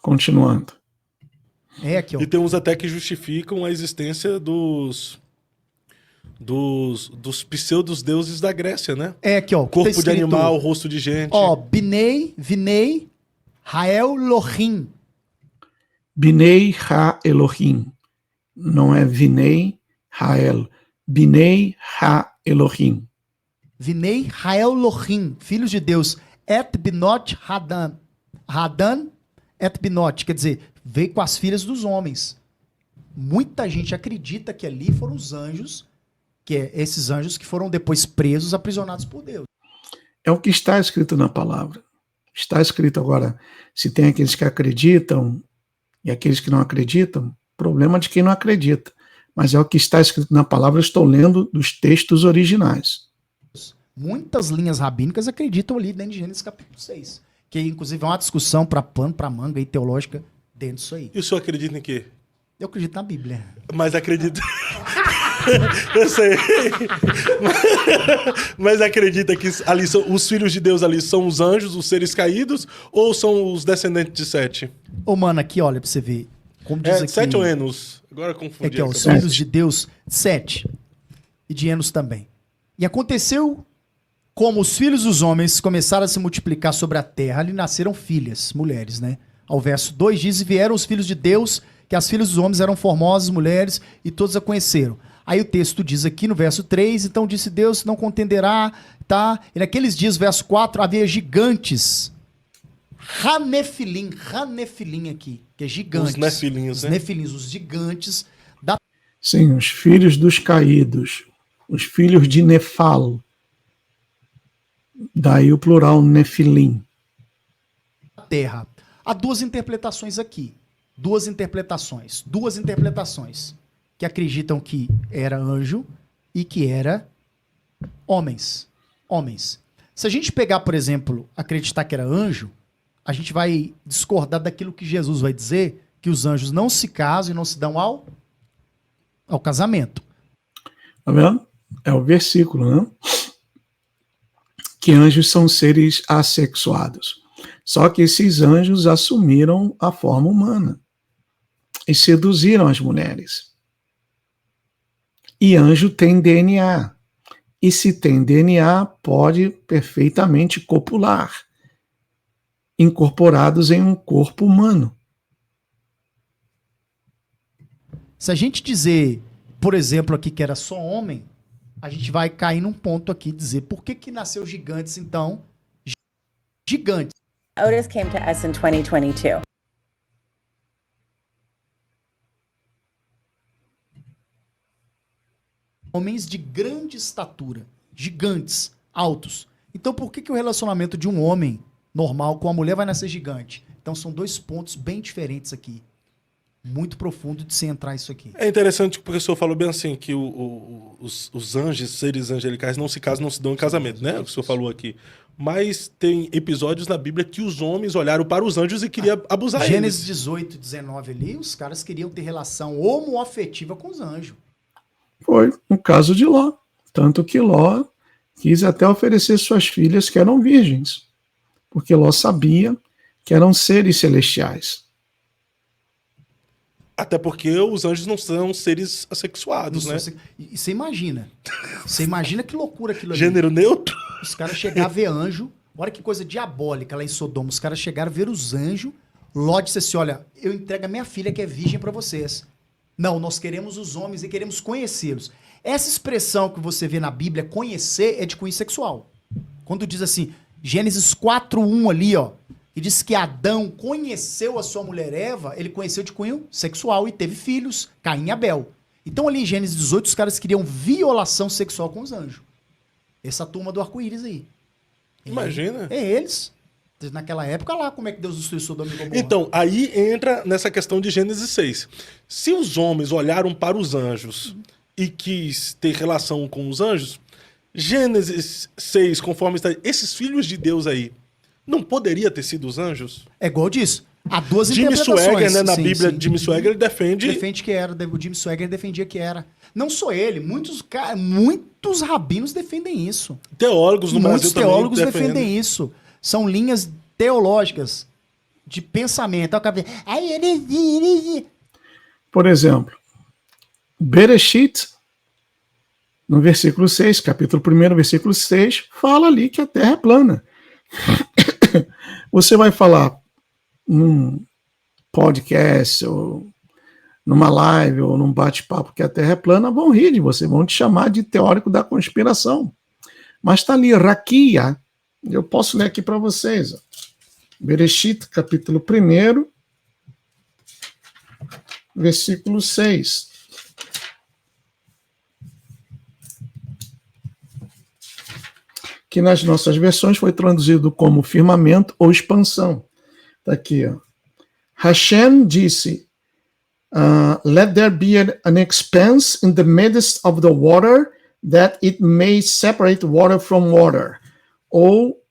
Continuando.
Aqui, ó.
E tem uns até que justificam a existência dos pseudos deuses da Grécia, né?
Aqui, ó.
Corpo
tá
de animal, rosto de gente.
Ó, Binei, Vinei, Hael, Lohim.
Binei Ha-Elohim. Não é Vinei Hael. Binei Ha-Elohim.
Vinei, Hael, Lohim. Filhos de Deus. Et binot Hadan. Hadan et binot. Quer dizer, veio com as filhas dos homens. Muita gente acredita que ali foram os anjos, que é esses anjos que foram depois presos, aprisionados por Deus.
É o que está escrito na palavra. Está escrito agora, se tem aqueles que acreditam e aqueles que não acreditam, problema de quem não acredita. Mas é o que está escrito na palavra, eu estou lendo dos textos originais.
Muitas linhas rabínicas acreditam ali dentro de Gênesis capítulo 6. Que inclusive é uma discussão para pano, para manga e teológica dentro disso aí.
E o senhor acredita em quê?
Eu acredito na Bíblia.
Mas acredita... Eu sei. Mas acredita que ali são, os filhos de Deus ali são os anjos, os seres caídos, ou são os descendentes de Sete?
Ô, mano, aqui, olha, pra você ver. Como diz aqui...
Sete ou Enos? Agora eu confundi.
Aqui, ó, os filhos de Deus, Sete. E de Enos também. E aconteceu como os filhos dos homens começaram a se multiplicar sobre a terra, ali nasceram filhas, mulheres, né? Ao verso 2 diz, e vieram os filhos de Deus, que as filhas dos homens eram formosas mulheres, e todos a conheceram. Aí o texto diz aqui no verso 3, então disse Deus, não contenderá, tá? E naqueles dias, verso 4, havia gigantes. Hanefilim aqui, que é gigantes.
Os nefilinhos,
os
né?
nefilinhos, os gigantes da...
Sim, os filhos dos caídos, os filhos de Nefal. Daí o plural Nefilim.
Terra. Há duas interpretações aqui. Duas interpretações. Que acreditam que era anjo e que era homens. Se a gente pegar, por exemplo, acreditar que era anjo, a gente vai discordar daquilo que Jesus vai dizer, que os anjos não se casam e não se dão ao casamento.
Tá vendo? É o versículo, né? que anjos são seres assexuados. Só que esses anjos assumiram a forma humana e seduziram as mulheres. E anjo tem DNA. E se tem DNA, pode perfeitamente copular, incorporados em um corpo humano.
Se a gente dizer, por exemplo, aqui que era só homem, a gente vai cair num ponto aqui, dizer por que nasceu gigantes, então? Gigantes.
Otis came to us in 2022.
Homens de grande estatura, gigantes, altos. Então por que o relacionamento de um homem normal com a mulher vai nascer gigante? Então são dois pontos bem diferentes aqui. Muito profundo de se entrar isso aqui.
É interessante porque o senhor falou bem assim, que os anjos, seres angelicais, não se casam, não se dão em casamento, né? O que o senhor falou aqui. Mas tem episódios na Bíblia que os homens olharam para os anjos e queriam abusar deles.
Gênesis 18, 19 ali, os caras queriam ter relação homoafetiva com os anjos.
Foi no caso de Ló. Tanto que Ló quis até oferecer suas filhas que eram virgens. Porque Ló sabia que eram seres celestiais.
Até porque os anjos não são seres assexuados, né?
E você imagina. Você imagina que loucura aquilo ali.
Gênero neutro?
Os caras chegaram a ver anjo. Olha que coisa diabólica lá em Sodoma. Os caras chegaram a ver os anjos. Ló disse assim, olha, eu entrego a minha filha que é virgem para vocês. Não, nós queremos os homens e queremos conhecê-los. Essa expressão que você vê na Bíblia, conhecer, é de cunho sexual. Quando diz assim, Gênesis 4:1 ali, ó, e diz que Adão conheceu a sua mulher Eva, ele conheceu de cunho sexual e teve filhos, Caim e Abel. Então ali em Gênesis 18, os caras queriam violação sexual com os anjos. Essa turma do arco-íris aí.
Imagina.
É eles. Naquela época lá, como é que Deus destruiu Sodoma e Gomorra?
Então, aí entra nessa questão de Gênesis 6. Se os homens olharam para os anjos e quis ter relação com os anjos, Gênesis 6, conforme está, esses filhos de Deus aí, não poderia ter sido os anjos?
É igual disso. Há duas
Jimmy
interpretações.
Swaggart, né, na
Sim,
Bíblia,
sim.
Jimmy Swaggart, ele defende...
Defende que era. O Jimmy Swaggart defendia que era. Não só ele, muitos rabinos defendem isso.
Teólogos no Brasil também
teólogos defendem isso. São linhas teológicas de pensamento.
Por exemplo, Bereshit, no versículo 6, capítulo 1, versículo 6, fala ali que a Terra é plana. Você vai falar num podcast, ou numa live, ou num bate-papo que a Terra é plana, vão rir de você, vão te chamar de teórico da conspiração. Mas está ali, Raquia, eu posso ler aqui para vocês. Ó. Bereshit, capítulo 1, versículo 6. Que nas nossas versões foi traduzido como firmamento ou expansão. Está aqui, ó. Hashem disse, let there be an expanse in the midst of the water, that it may separate water from water. Ou,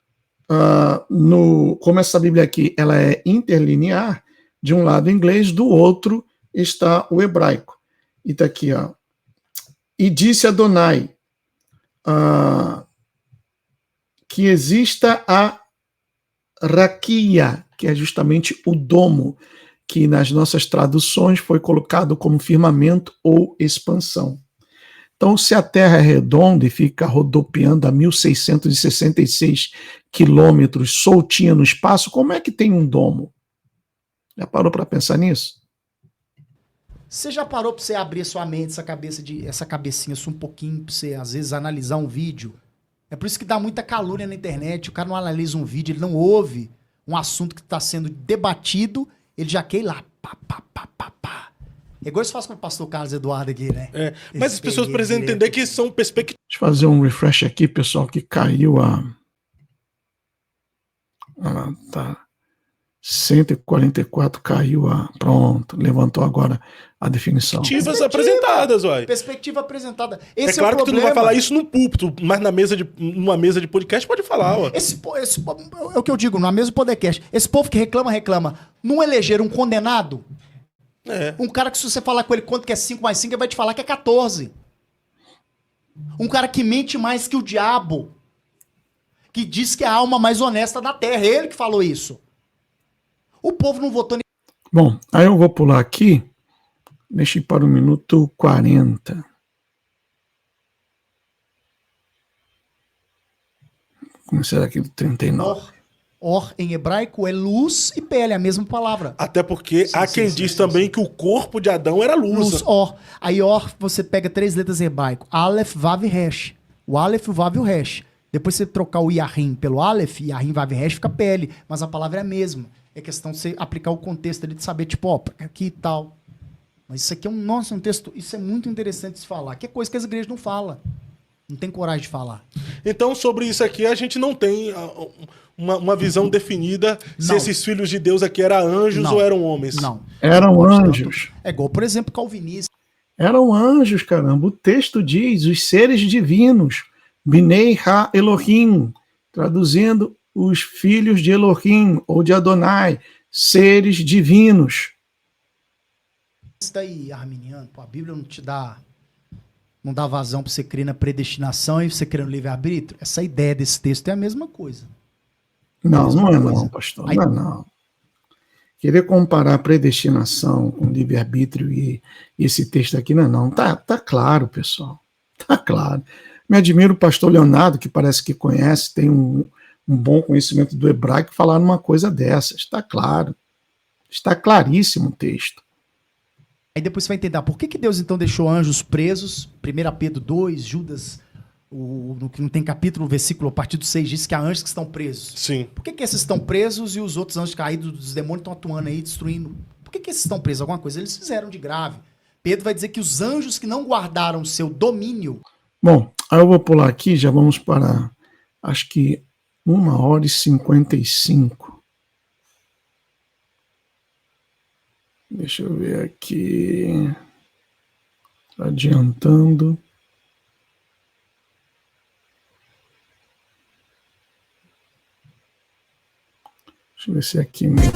como essa Bíblia aqui, ela é interlinear, de um lado inglês, do outro está o hebraico. E está aqui, ó. E disse Adonai, que exista a raquia, que é justamente o domo, que nas nossas traduções foi colocado como firmamento ou expansão. Então, se a Terra é redonda e fica rodopiando a 1.666 quilômetros soltinha no espaço, como é que tem um domo? Já parou para pensar nisso?
Você já parou para você abrir a sua mente, essa cabecinha só um pouquinho, para você, às vezes, analisar um vídeo? É por isso que dá muita calúnia na internet, o cara não analisa um vídeo, ele não ouve um assunto que está sendo debatido, ele já quer ir lá, pá. É igual isso faz com o pastor Carlos Eduardo aqui, né?
É, mas as pessoas precisam entender que são perspectivas.
Deixa eu fazer um refresh aqui, pessoal, que caiu tá. 144 caiu pronto, levantou agora a definição.
Perspectivas apresentadas, uai.
Perspectiva apresentada. Esse
claro
é o
que tu não vai
problema.
falar isso num púlpito, mas numa mesa de podcast pode falar, ué.
É o que eu digo, na mesa do podcast. Esse povo que reclama. Não elegeram um condenado?
É.
Um cara que se você falar com ele quanto que é 5 mais 5, ele vai te falar que é 14. Um cara que mente mais que o diabo. que diz que é a alma mais honesta da terra. Ele que falou isso. O povo não votou
Bom, aí eu vou pular aqui. Deixa eu ir para o minuto 40. Começar aqui do 39.
Or em hebraico é luz e pele, a mesma palavra.
Até porque há quem diz também que o corpo de Adão era luz.
Luz, or. Aí or, você pega 3 letras em hebraico. Aleph, Vav e Resh. O Aleph, o Vav e o Resh. Depois você trocar o Yahim pelo Aleph, Yahim, Vav e Resh fica pele. Mas a palavra é a mesma. É questão de você aplicar o contexto ali, de saber, tipo, ó, aqui e tal. Mas isso aqui é um texto, isso é muito interessante de se falar. Que é coisa que as igrejas não falam. Não tem coragem de falar.
Então, sobre isso aqui, a gente não tem uma visão definida se esses filhos de Deus aqui eram anjos ou eram homens.
Não.
Eram anjos.
É igual, por exemplo, calvinista.
Eram anjos, caramba. O texto diz, os seres divinos, Binei Ha-Elohim, traduzindo os filhos de Elohim, ou de Adonai, seres divinos.
Isso daí, arminiano, pô, a Bíblia não dá vazão para você crer na predestinação e você crer no livre-arbítrio? Essa ideia desse texto é a mesma coisa.
Não, não é não, pastor. Não é não. Querer comparar predestinação com livre-arbítrio e esse texto aqui, não é não. Tá claro, pessoal. Tá claro. Me admiro o pastor Leonardo, que parece que conhece, tem um bom conhecimento do hebraico, falar numa coisa dessas. Está claro. Está claríssimo o texto.
Aí depois você vai entender por que Deus então deixou anjos presos. 1 Pedro 2, Judas, no que não tem capítulo, versículo, a partir do 6, diz que há anjos que estão presos.
Sim.
Por que esses estão presos e os outros anjos caídos dos demônios estão atuando aí, destruindo? Por que esses estão presos? Alguma coisa eles fizeram de grave. Pedro vai dizer que os anjos que não guardaram seu domínio...
Bom, aí eu vou pular aqui, já vamos para, acho que 1h55. Deixa eu ver aqui. Adiantando. Deixa eu ver se é aqui mesmo.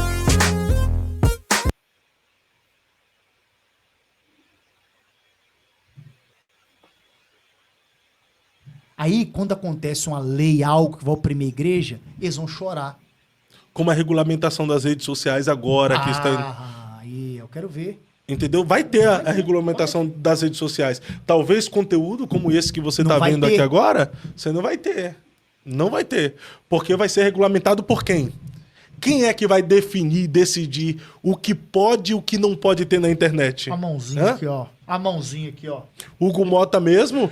Aí, quando acontece uma lei, algo que vai oprimir a igreja, eles vão chorar.
Como a regulamentação das redes sociais agora, que está...
Aí, eu quero ver.
Entendeu? Vai ter a regulamentação das redes sociais. Talvez conteúdo como esse que você está vendo aqui agora, você não vai ter. Não vai ter. Porque vai ser regulamentado por quem? Quem é que vai definir, decidir o que pode e o que não pode ter na internet?
A mãozinha aqui, ó. A mãozinha aqui, ó.
Hugo Mota mesmo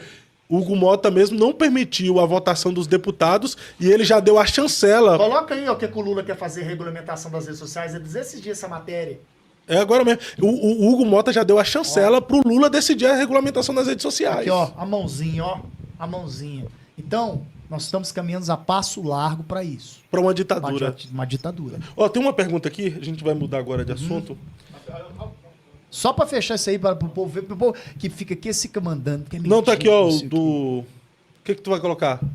não permitiu a votação dos deputados e ele já deu a chancela.
Coloca aí, ó, o que o Lula quer fazer, regulamentação das redes sociais. Ele diz esses dias essa matéria.
É agora mesmo. O Hugo Mota já deu a chancela pro Lula decidir a regulamentação das redes sociais.
Aqui, ó, a mãozinha, ó. A mãozinha. Então, nós estamos caminhando a passo largo para isso.
Para uma ditadura.
Uma ditadura.
Ó, tem uma pergunta aqui, a gente vai mudar agora de assunto.
Só para fechar isso aí, para o povo ver, pro povo que fica aqui, fica mandando. Que é
não, tá aqui, ó, do... O que tu vai colocar?
É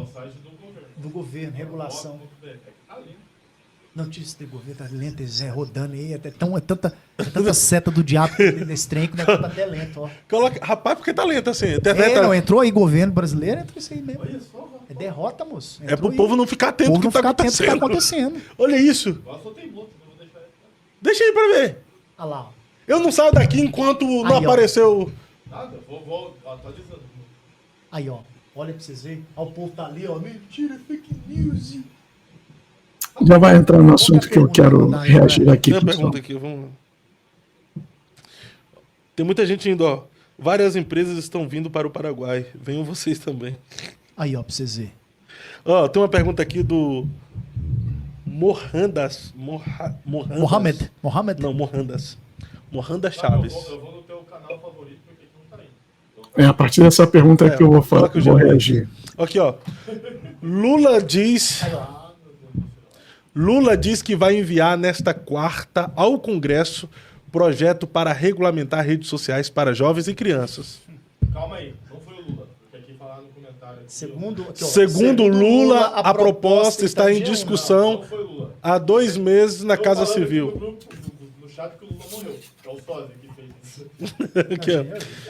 o site do governo.
Do governo, regulação. Notícia do governo, tá lento, Zé, rodando aí. É tanta seta do diabo nesse trem que o negócio tá até lento, ó.
Coloca... Rapaz, por que tá lento assim?
Não, entrou aí governo brasileiro, entrou isso aí mesmo. É derrota, moço.
Entrou pro povo não ficar atento ao que tá acontecendo. Olha isso. Deixa aí pra ver.
Olha lá.
Eu não saio daqui enquanto não apareceu...
Nada, vou atualizando.
Aí, ó. Olha pra vocês verem. Ó, o povo tá ali, ó. Mentira, fake news.
Já vai entrar no assunto que eu quero reagir aqui.
Tem uma pergunta aqui, vamos... Tem muita gente indo, ó. Várias empresas estão vindo para o Paraguai. Venham vocês também.
Aí, ó, pra vocês verem.
Ó, tem uma pergunta aqui do... Mohandas.
Mohamed.
Não, Mohandas. Mohandas Chaves.
Eu vou no teu canal favorito porque aqui não tá indo.
É a partir dessa pergunta que eu vou reagir.
Aqui, ó. Lula diz que vai enviar nesta quarta ao Congresso projeto para regulamentar redes sociais para jovens e crianças.
Calma aí, não foi o Lula. Porque aqui falaram no comentário.
Segundo Lula, a proposta está em discussão há 2 meses na Casa Civil.
No chat que o Lula morreu. É o sósia que fez isso.
Aqui,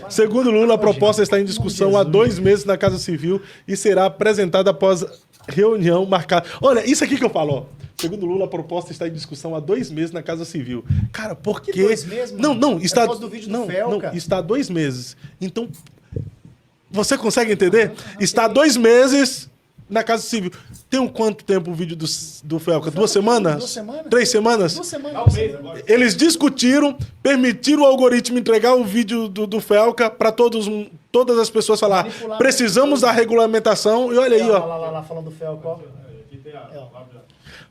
ó. Segundo Lula, a proposta está em discussão há 2 meses na Casa Civil e será apresentada após reunião marcada. Olha, isso aqui que eu falo, ó. Segundo Lula, a proposta está em discussão há 2 meses na Casa Civil. Cara, por quê?
2 meses, mano?
Não, está.
É por causa do vídeo do Felca.
Não, está há 2 meses. Então, você consegue entender? Está há 2 meses na Casa Civil. Tem quanto tempo o vídeo do Felca? 2 semanas?
2 semanas.
3 semanas?
2 semanas.
Eles discutiram, permitiram o algoritmo entregar o vídeo do Felca para todas as pessoas falar. Precisamos da regulamentação. E olha aí, ó.
Lá, falando do Felca, ó.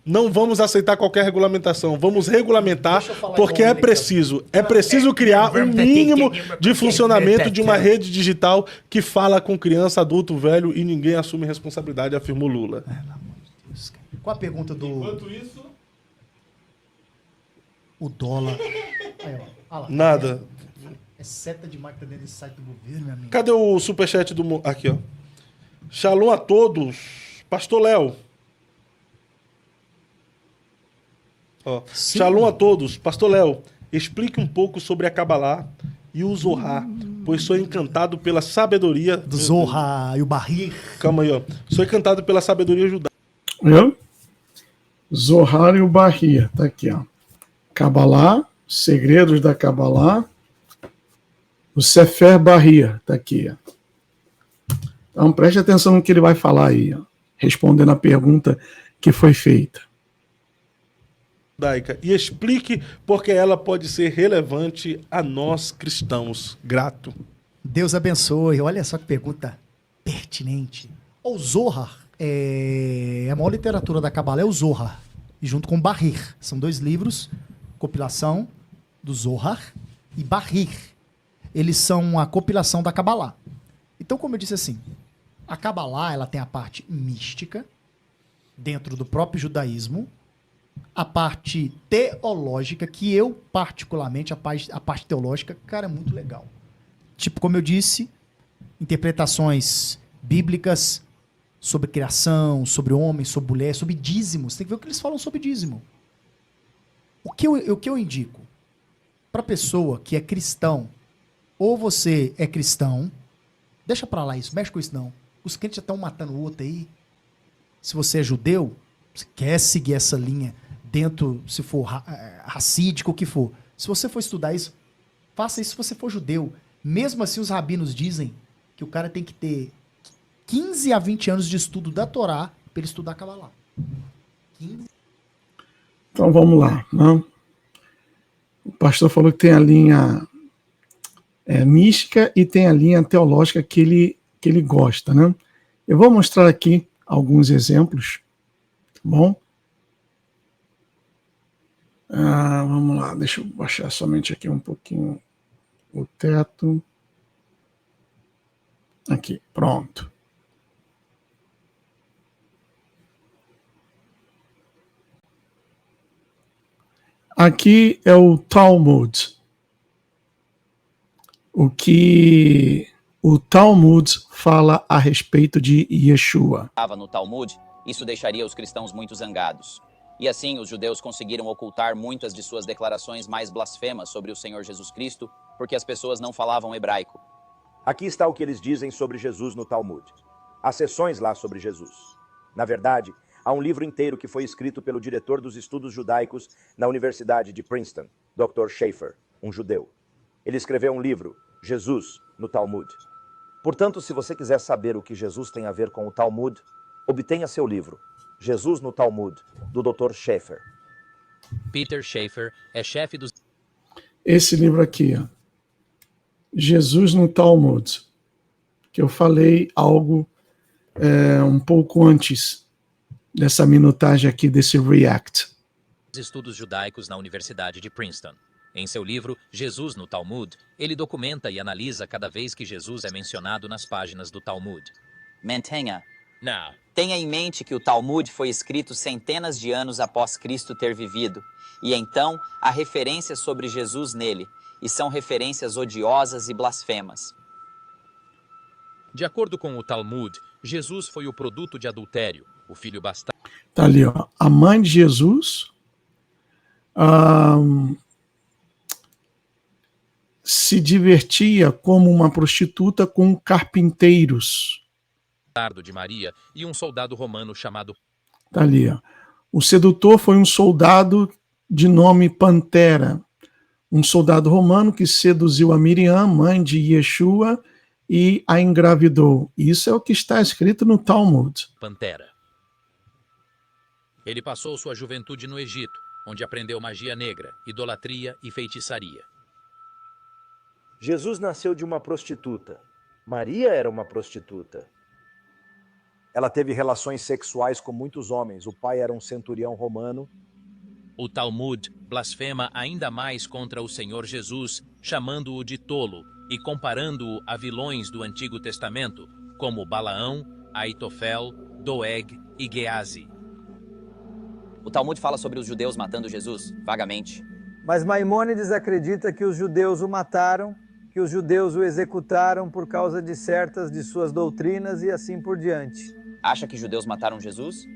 Não vamos aceitar qualquer regulamentação. Vamos regulamentar porque é preciso. É preciso criar um mínimo de funcionamento de uma rede digital que fala com criança, adulto, velho e ninguém assume responsabilidade, afirmou Lula.
Qual a pergunta do...
Enquanto isso...
O dólar... Aí, ó. Ah lá.
Nada.
É seta demais que tá dentro desse site do governo, meu amigo.
Cadê o superchat do... Aqui, ó. Shalom a todos. Pastor Léo. Ó, shalom a todos. Pastor Léo, explique um pouco sobre a Kabbalah e o Zohar, pois sou encantado pela sabedoria...
Do Zohar e o Bahir.
Calma aí, ó. Sou encantado pela sabedoria judaica.
Viu? Zohar e o Bahia. Tá aqui, ó. Kabbalah, segredos da Kabbalah. O Sefer Bahia. Tá aqui, ó. Então preste atenção no que ele vai falar aí, ó, respondendo a pergunta que foi feita.
Judaica e explique porque ela pode ser relevante a nós cristãos. Grato.
Deus abençoe. Olha só que pergunta pertinente. O Zohar, a maior literatura da Kabbalah é o Zohar, junto com Bahir. São 2 livros, compilação do Zohar e Bahir. Eles são a compilação da Kabbalah. Então, como eu disse assim, a Kabbalah ela tem a parte mística, dentro do próprio judaísmo, a parte teológica, que eu, particularmente, a parte teológica, cara, é muito legal. Tipo, como eu disse, interpretações bíblicas sobre criação, sobre homem, sobre mulher, sobre dízimos. Tem que ver o que eles falam sobre dízimo. O que eu indico? Para pessoa que é cristão, ou você é cristão, deixa pra lá isso, mexe com isso não. Os crentes já estão matando o outro aí. Se você é judeu, você quer seguir essa linha dentro, se for racídico, o que for. Se você for estudar isso, faça isso se você for judeu. Mesmo assim, os rabinos dizem que o cara tem que ter 15 a 20 anos de estudo da Torá para ele estudar Kabbalah. 15.
Então vamos lá. Né? O pastor falou que tem a linha mística e tem a linha teológica que ele gosta. Né? Eu vou mostrar aqui alguns exemplos. Tá bom? Vamos lá, deixa eu baixar somente aqui um pouquinho o teto. Aqui, pronto. Aqui é o Talmud. O que o Talmud fala a respeito de Yeshua.
No Talmud, isso deixaria os cristãos muito zangados. E assim, os judeus conseguiram ocultar muitas de suas declarações mais blasfemas sobre o Senhor Jesus Cristo, porque as pessoas não falavam hebraico.
Aqui está o que eles dizem sobre Jesus no Talmud. Há seções lá sobre Jesus. Na verdade, há um livro inteiro que foi escrito pelo diretor dos estudos judaicos na Universidade de Princeton, Dr. Schaeffer, um judeu. Ele escreveu um livro, Jesus no Talmud. Portanto, se você quiser saber o que Jesus tem a ver com o Talmud, obtenha seu livro, Jesus no Talmud, do Dr. Schaeffer.
Peter Schaeffer é chefe dos...
Esse livro aqui, ó, Jesus no Talmud, que eu falei algo um pouco antes dessa minutagem aqui desse React.
Estudos judaicos na Universidade de Princeton. Em seu livro, Jesus no Talmud, ele documenta e analisa cada vez que Jesus é mencionado nas páginas do Talmud.
Mantenha.
Não.
Tenha em mente que o Talmud foi escrito centenas de anos após Cristo ter vivido, e então há referências sobre Jesus nele, e são referências odiosas e blasfemas.
De acordo com o Talmud, Jesus foi o produto de adultério, o filho bastardo.
Tá ali, ó, a mãe de Jesus, se divertia como uma prostituta com carpinteiros.
De Maria e um soldado romano chamado
Tá ali, ó. O sedutor foi um soldado de nome Pantera, um soldado romano que seduziu a Miriam, mãe de Yeshua, e a engravidou. Isso é o que está escrito no Talmud.
Pantera. Ele passou sua juventude no Egito, onde aprendeu magia negra, idolatria e feitiçaria.
Jesus nasceu de uma prostituta. Maria era uma prostituta. Ela teve relações sexuais com muitos homens. O pai era um centurião romano.
O Talmud blasfema ainda mais contra o Senhor Jesus, chamando-o de tolo e comparando-o a vilões do Antigo Testamento, como Balaão, Aitofel, Doeg e Geazi.
O Talmud fala sobre os judeus matando Jesus, vagamente.
Mas Maimônides acredita que os judeus o mataram, que os judeus o executaram por causa de certas de suas doutrinas e assim por diante.
Acha que judeus mataram Jesus?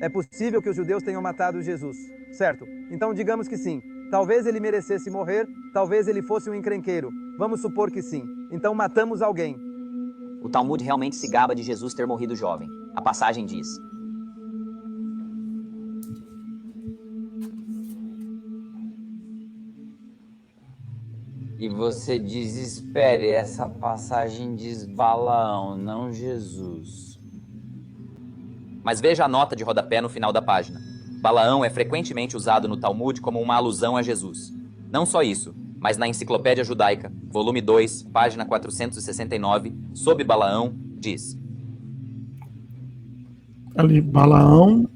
É possível que os judeus tenham matado Jesus, certo? Então digamos que sim. Talvez ele merecesse morrer, talvez ele fosse um encrenqueiro. Vamos supor que sim. Então matamos alguém.
O Talmud realmente se gaba de Jesus ter morrido jovem. A passagem diz:
E você diz, espere, essa passagem diz Balaão, não Jesus.
Mas veja a nota de rodapé no final da página. Balaão é frequentemente usado no Talmud como uma alusão a Jesus. Não só isso, mas na Enciclopédia Judaica, volume 2, página 469, sob Balaão, diz:
Ali, Balaão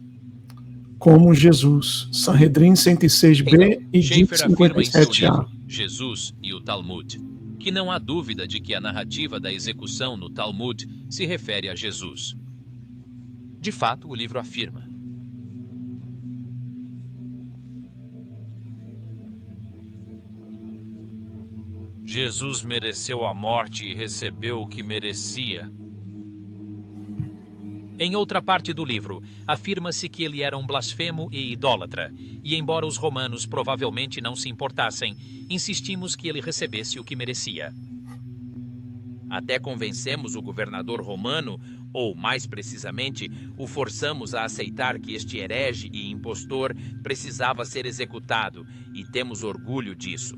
como Jesus. Sanhedrin 106b e
Schaeffer afirma em seu
57a.
livro, Jesus e o Talmud, que não há dúvida de que a narrativa da execução no Talmud se refere a Jesus. De fato, o livro afirma: Jesus mereceu a morte e recebeu o que merecia. Em outra parte do livro, afirma-se que ele era um blasfemo e idólatra, e embora os romanos provavelmente não se importassem, insistimos que ele recebesse o que merecia. Até convencemos o governador romano, ou mais precisamente, o forçamos a aceitar que este herege e impostor precisava ser executado, e temos orgulho disso.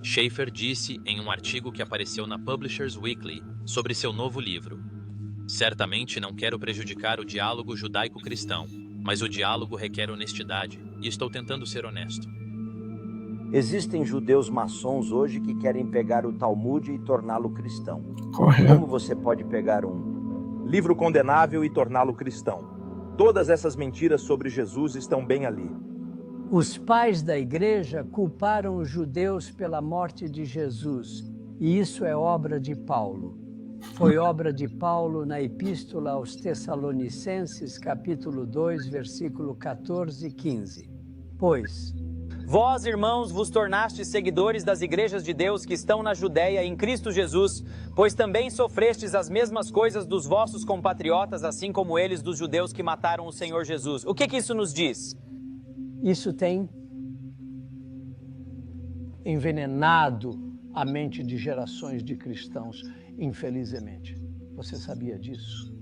Schaeffer disse em um artigo que apareceu na Publishers Weekly sobre seu novo livro: certamente não quero prejudicar o diálogo judaico-cristão, mas o diálogo requer honestidade, e estou tentando ser honesto.
Existem judeus maçons hoje que querem pegar o Talmud e torná-lo cristão.
Correto.
Como você pode pegar um livro condenável e torná-lo cristão? Todas essas mentiras sobre Jesus estão bem ali.
Os pais da igreja culparam os judeus pela morte de Jesus, e isso é obra de Paulo. Foi obra de Paulo na Epístola aos Tessalonicenses, capítulo 2, versículo 14 e 15. Pois:
Vós, irmãos, vos tornastes seguidores das igrejas de Deus que estão na Judéia em Cristo Jesus, pois também sofrestes as mesmas coisas dos vossos compatriotas, assim como eles dos judeus que mataram o Senhor Jesus. O que isso nos diz?
Isso tem envenenado a mente de gerações de cristãos, infelizmente. Você sabia disso?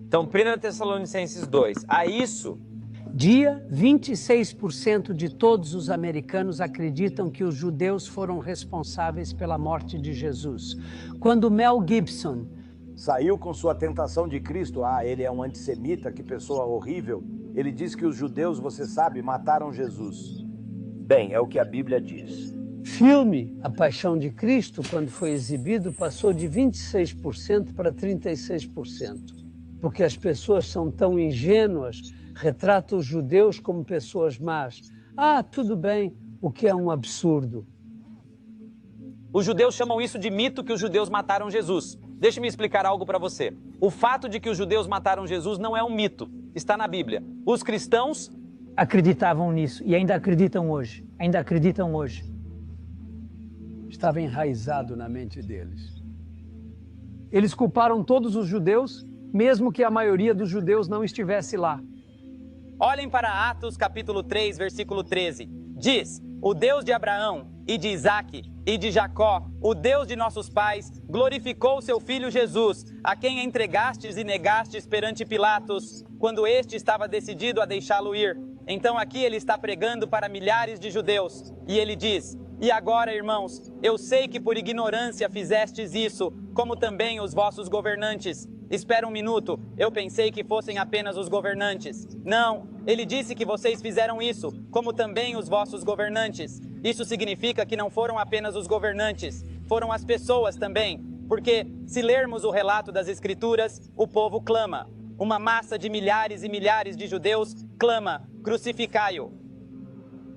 Então, 1 Tessalonicenses 2, a isso...
Dia 26% de todos os americanos acreditam que os judeus foram responsáveis pela morte de Jesus. Quando Mel Gibson
saiu com sua tentação de Cristo, ele é um antissemita, que pessoa horrível, ele diz que os judeus, você sabe, mataram Jesus. Bem, é o que a Bíblia diz.
Filme A Paixão de Cristo, quando foi exibido, passou de 26% para 36%. Porque as pessoas são tão ingênuas, retratam os judeus como pessoas más. Tudo bem, o que é um absurdo.
Os judeus chamam isso de mito que os judeus mataram Jesus. Deixe-me explicar algo para você. O fato de que os judeus mataram Jesus não é um mito. Está na Bíblia. Os cristãos
acreditavam nisso e ainda acreditam hoje. Ainda acreditam hoje. Estava enraizado na mente deles. Eles culparam todos os judeus, mesmo que a maioria dos judeus não estivesse lá.
Olhem para Atos capítulo 3, versículo 13. Diz: o Deus de Abraão, e de Isaque e de Jacó, o Deus de nossos pais, glorificou seu filho Jesus, a quem entregastes e negastes perante Pilatos, quando este estava decidido a deixá-lo ir. Então aqui ele está pregando para milhares de judeus, e ele diz: e agora, irmãos, eu sei que por ignorância fizestes isso, como também os vossos governantes. Espera um minuto, eu pensei que fossem apenas os governantes. Não, ele disse que vocês fizeram isso, como também os vossos governantes. Isso significa que não foram apenas os governantes, foram as pessoas também. Porque, se lermos o relato das Escrituras, o povo clama. Uma massa de milhares e milhares de judeus clama: crucificai-o.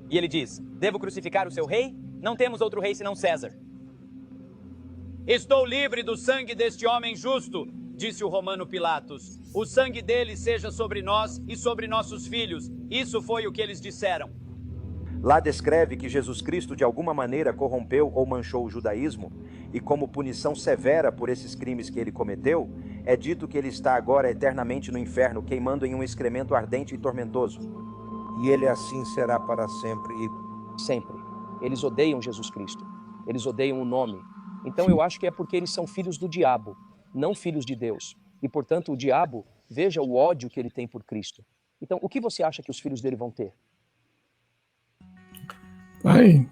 E ele diz: devo crucificar o seu rei? Não temos outro rei senão César. Estou livre do sangue deste homem justo, disse o romano Pilatos. O sangue dele seja sobre nós e sobre nossos filhos. Isso foi o que eles disseram.
Lá descreve que Jesus Cristo de alguma maneira corrompeu ou manchou o judaísmo, e como punição severa por esses crimes que ele cometeu, é dito que ele está agora eternamente no inferno, queimando em um excremento ardente e tormentoso.
E ele assim será para sempre e sempre. Eles odeiam Jesus Cristo. Eles odeiam o nome. Então eu acho que é porque eles são filhos do diabo, não filhos de Deus. E portanto o diabo, veja o ódio que ele tem por Cristo. Então o que você acha que os filhos dele vão ter?
Aí.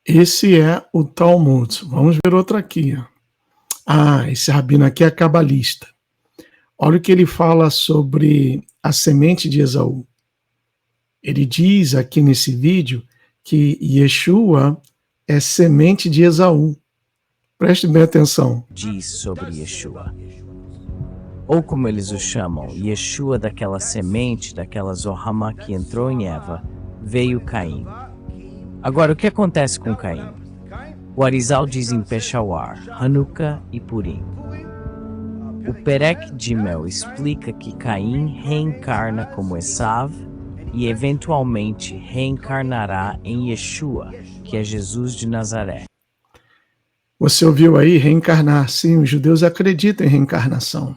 Esse é o Talmud. Vamos ver outro aqui. Esse rabino aqui é cabalista. Olha o que ele fala sobre a semente de Esaú. Ele diz aqui nesse vídeo que Yeshua é semente de Esaú. Preste bem atenção.
Diz sobre Yeshua. Ou como eles o chamam, Yeshua daquela semente, daquela Zohama que entrou em Eva, veio Caim. Agora, o que acontece com Caim? O Arizal diz em Peshawar, Hanukkah e Purim. O Perek Gimel explica que Caim reencarna como Esav e eventualmente reencarnará em Yeshua, que é Jesus de Nazaré.
Você ouviu aí reencarnar? Sim, os judeus acreditam em reencarnação.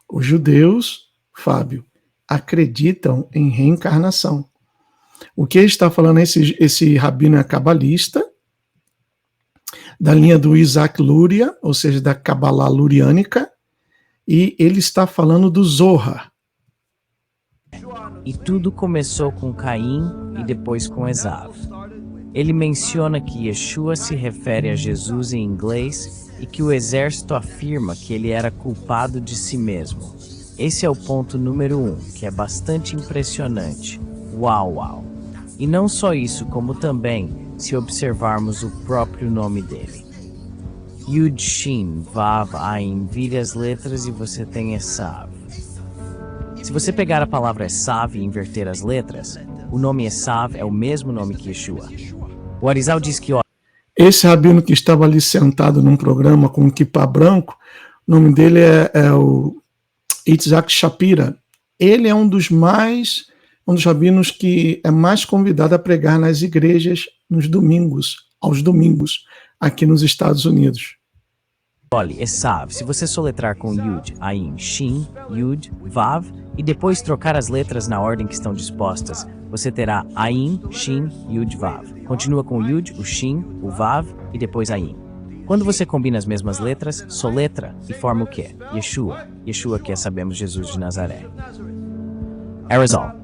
Os judeus, Fábio, acreditam em reencarnação. O que está falando esse rabino é cabalista, da linha do Isaac Luria, ou seja, da Cabalá luriânica, e ele está falando do Zohar.
E tudo começou com Caim e depois com Esav. Ele menciona que Yeshua se refere a Jesus em inglês e que o exército afirma que ele era culpado de si mesmo. Esse é o ponto número 1, que é bastante impressionante. Uau! E não só isso, como também, se observarmos o próprio nome dele. Yud, Shin, Vav, Ain, vire as letras e você tem Esav. Se você pegar a palavra Esav e inverter as letras, o nome Esav é o mesmo nome que Yeshua. O Arizal diz que...
Esse rabino que estava ali sentado num programa com um kippá branco, o nome dele é o Itzhak Shapira. Ele é um dos rabinos que é mais convidado a pregar nas igrejas aos domingos, aqui nos Estados Unidos.
Olha, Esav, se você soletrar com Yud, Ain, Shin, Yud, Vav, e depois trocar as letras na ordem que estão dispostas, você terá Ain, Shin, Yud, Vav. Continua com o Yud, o Shin, o Vav e depois Ain. Quando você combina as mesmas letras, soletra e forma o quê? Yeshua. Yeshua que é, sabemos, Jesus de Nazaré. Arizal.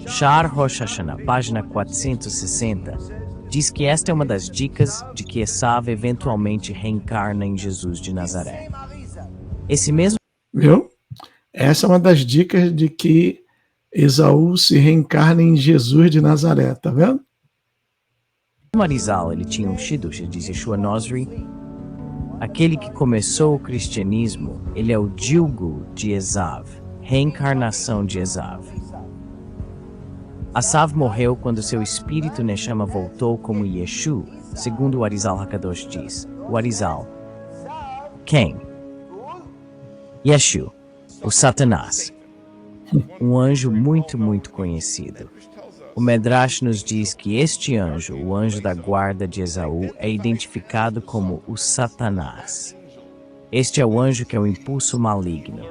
Shar Rosh Hashanah, página 460, diz que esta é uma das dicas de que Esav eventualmente reencarna em Jesus de Nazaré. Esse mesmo...
Viu? Essa é uma das dicas de que Esaú se reencarna em Jesus de Nazaré, tá vendo?
O Arizal, ele tinha um shidush, ele diz Yeshua Nosri. Aquele que começou o cristianismo, ele é o Gilgul de Esav, reencarnação de Esav. Esav morreu quando seu espírito Neshama voltou como Yeshu, segundo o Arizal Hakadosh diz. O Arizal. Quem? Yeshu, o Satanás. Um anjo muito conhecido. O Medrash nos diz que este anjo, o anjo da guarda de Esaú, é identificado como o Satanás. Este é o anjo que é o impulso maligno.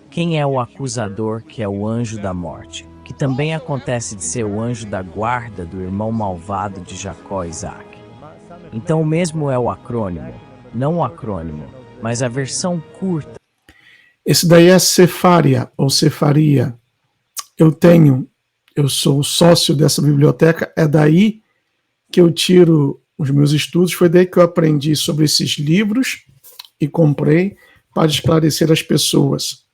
Quem é o acusador, que é o anjo da morte, que que também acontece de ser o anjo da guarda do irmão malvado de Jacó, Isaac. Então o mesmo é o acrônimo, não o acrônimo, mas a versão curta.
Esse daí é Cefaria, ou Cefaria. Eu sou sócio dessa biblioteca, é daí que eu tiro os meus estudos, foi daí que eu aprendi sobre esses livros e comprei para esclarecer as pessoas.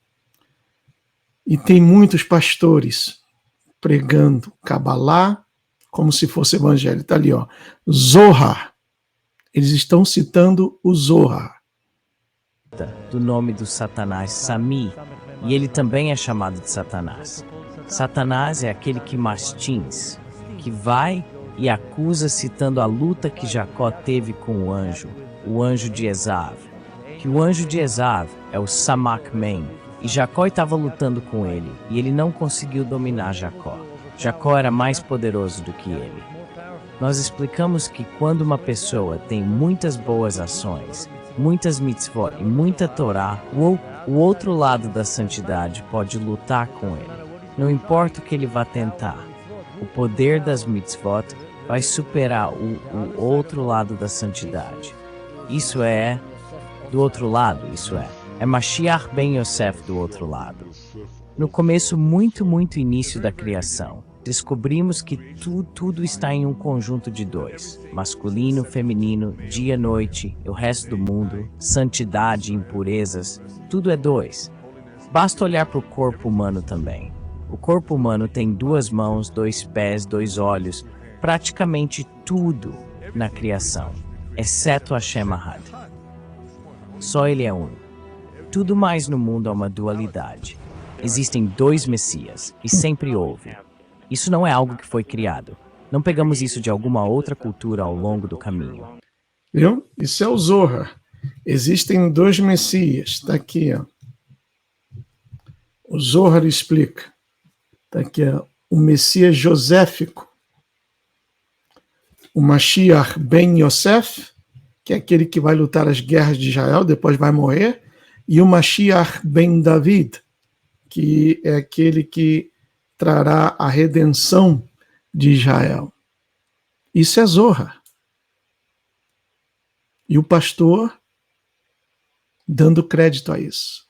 E tem muitos pastores pregando Cabalá como se fosse evangelho. Está ali, ó, Zohar. Eles estão citando o Zohar.
Do nome do Satanás, Sami, e ele também é chamado de Satanás. Satanás é aquele que mastins, que vai e acusa citando a luta que Jacó teve com o anjo de Esav, que o anjo de Esav é o Samakmen, e Jacó estava lutando com ele, e ele não conseguiu dominar Jacó. Jacó era mais poderoso do que ele. Nós explicamos que quando uma pessoa tem muitas boas ações, muitas mitzvot e muita Torá, o outro lado da santidade pode lutar com ele. Não importa o que ele vá tentar, o poder das mitzvot vai superar o outro lado da santidade. Isso é, do outro lado, é Mashiach ben Yosef do outro lado. No começo, muito início da criação, descobrimos que tudo está em um conjunto de dois, masculino, feminino, dia, noite, o resto do mundo, santidade, impurezas, tudo é dois. Basta olhar para o corpo humano também. O corpo humano tem 2 mãos, 2 pés, 2 olhos, praticamente tudo na criação, exceto Hashem Ahad. Só ele é um. Tudo mais no mundo é uma dualidade. Existem 2 Messias, e sempre houve. Isso não é algo que foi criado. Não pegamos isso de alguma outra cultura ao longo do caminho.
Viu? Isso é o Zohar. Existem 2 Messias. Está aqui, ó. O Zohar explica. Está aqui, ó. O Messias joséfico. O Mashiach ben Yosef, que é aquele que vai lutar as guerras de Israel, depois vai morrer. E o Mashiach ben David, que é aquele que trará a redenção de Israel. Isso é Zohar. E o pastor dando crédito a isso.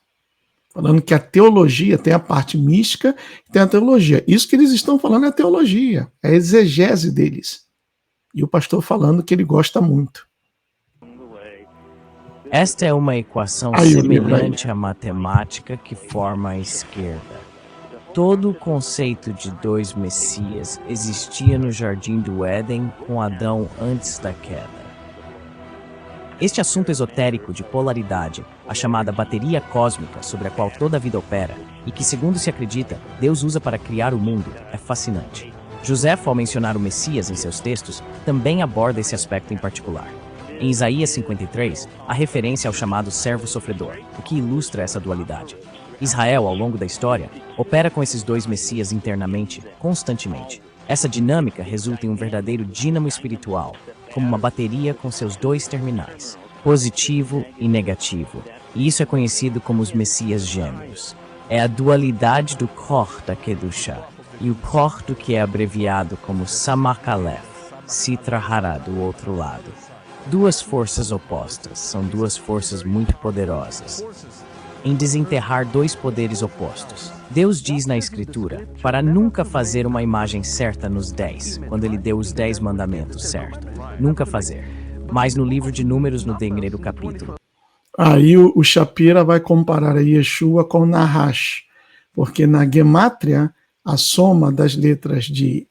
Falando que a teologia tem a parte mística e tem a teologia. Isso que eles estão falando é a teologia, é a exegese deles. E o pastor falando que ele gosta muito.
Esta é uma equação semelhante à matemática que forma a esquerda. Todo o conceito de 2 Messias existia no Jardim do Éden com Adão antes da queda. Este assunto esotérico de polaridade, a chamada bateria cósmica sobre a qual toda a vida opera, e que, segundo se acredita, Deus usa para criar o mundo, é fascinante. José, ao mencionar o Messias em seus textos, também aborda esse aspecto em particular. Em Isaías 53, há referência ao chamado servo sofredor, o que ilustra essa dualidade. Israel, ao longo da história, opera com esses 2 Messias internamente, constantemente. Essa dinâmica resulta em um verdadeiro dínamo espiritual, como uma bateria com seus 2 terminais, positivo e negativo. E isso é conhecido como os Messias gêmeos. É a dualidade do Kor da Kedushá, e o Kor do que é abreviado como Samarkalef, Sitra Hará do outro lado. 2 forças opostas, são 2 forças muito poderosas. Em desenterrar 2 poderes opostos. Deus diz na Escritura, para nunca fazer uma imagem certa nos 10, quando ele deu os 10 mandamentos, certo? Nunca fazer. Mas no livro de Números, no 3º capítulo.
Aí o Shapira vai comparar a Yeshua com Nahash, porque na Gemátria, a soma das letras de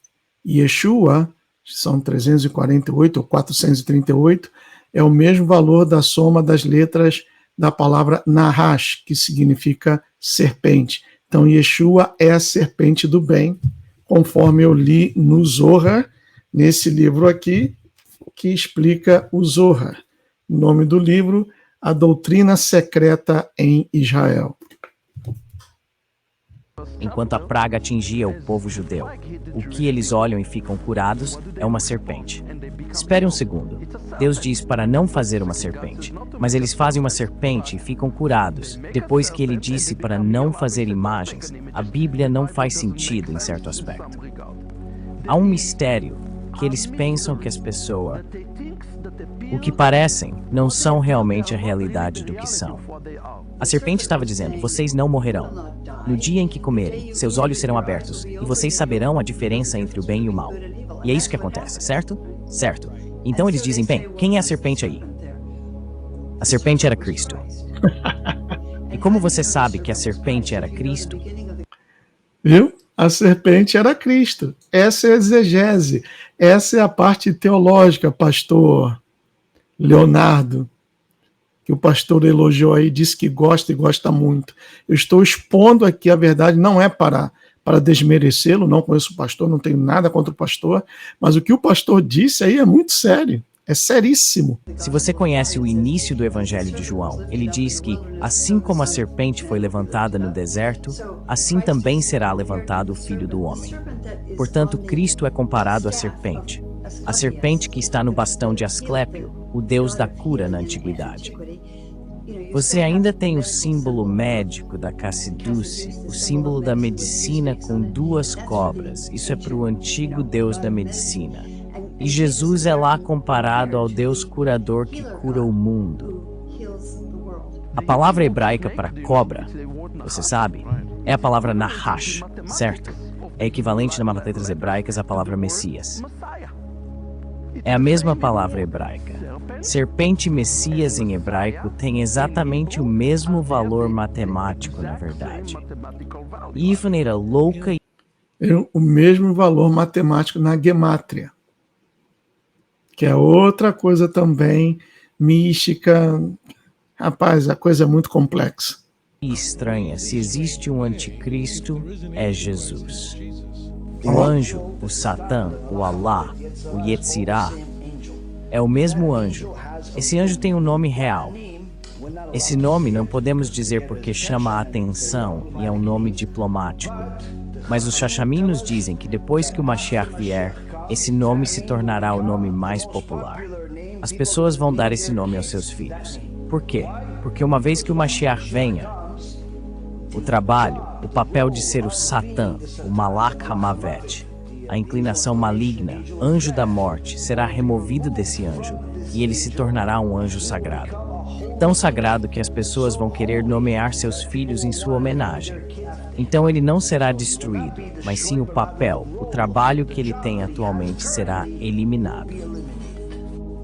Yeshua, são 348 ou 438, é o mesmo valor da soma das letras da palavra Nahash, que significa serpente. Então, Yeshua é a serpente do bem, conforme eu li no Zohar, nesse livro aqui, que explica o Zohar. O nome do livro, A Doutrina Secreta em Israel.
Enquanto a praga atingia o povo judeu, o que eles olham e ficam curados é uma serpente. Espere um segundo. Deus diz para não fazer uma serpente, mas eles fazem uma serpente e ficam curados. Depois que ele disse para não fazer imagens, a Bíblia não faz sentido em certo aspecto. Há um mistério que eles pensam que as pessoas, o que parecem, não são realmente a realidade do que são. A serpente estava dizendo, vocês não morrerão. No dia em que comerem, seus olhos serão abertos, e vocês saberão a diferença entre o bem e o mal. E é isso que acontece, certo? Certo. Então eles dizem, bem, quem é a serpente aí? A serpente era Cristo. E como você sabe que a serpente era Cristo?
Viu? A serpente era Cristo. Essa é a exegese. Essa é a parte teológica, pastor Leonardo, que o pastor elogiou aí, disse que gosta e gosta muito. Eu estou expondo aqui a verdade, não é para desmerecê-lo, não conheço o pastor, não tenho nada contra o pastor, mas o que o pastor disse aí é muito sério, é seríssimo.
Se você conhece o início do Evangelho de João, ele diz que, assim como a serpente foi levantada no deserto, assim também será levantado o Filho do Homem. Portanto, Cristo é comparado à serpente. A serpente que está no bastão de Asclépio, o Deus da cura na antiguidade. Você ainda tem o símbolo médico da Cassiduce, o símbolo da medicina com 2 cobras. Isso é para o antigo Deus da medicina. E Jesus é lá comparado ao Deus curador que cura o mundo. A palavra hebraica para cobra, você sabe, é a palavra Nahash, certo? É equivalente nas letras hebraicas à palavra Messias. É a mesma palavra hebraica. Serpente Messias em hebraico tem exatamente o mesmo valor matemático, na verdade. Ifan era louca e...
O mesmo valor matemático na gemátria, que é outra coisa também mística. Rapaz, a coisa é muito complexa.
Estranha. Se existe um anticristo, é Jesus. O anjo, o Satã, o Alá, o Yetzirah, é o mesmo anjo. Esse anjo tem um nome real. Esse nome não podemos dizer porque chama a atenção e é um nome diplomático. Mas os Shashaminos dizem que depois que o Mashiach vier, esse nome se tornará o nome mais popular. As pessoas vão dar esse nome aos seus filhos. Por quê? Porque uma vez que o Mashiach venha, o trabalho, o papel de ser o Satã, o Malach HaMavet, a inclinação maligna, anjo da morte, será removido desse anjo, e ele se tornará um anjo sagrado. Tão sagrado que as pessoas vão querer nomear seus filhos em sua homenagem. Então ele não será destruído, mas sim o papel, o trabalho que ele tem atualmente será eliminado.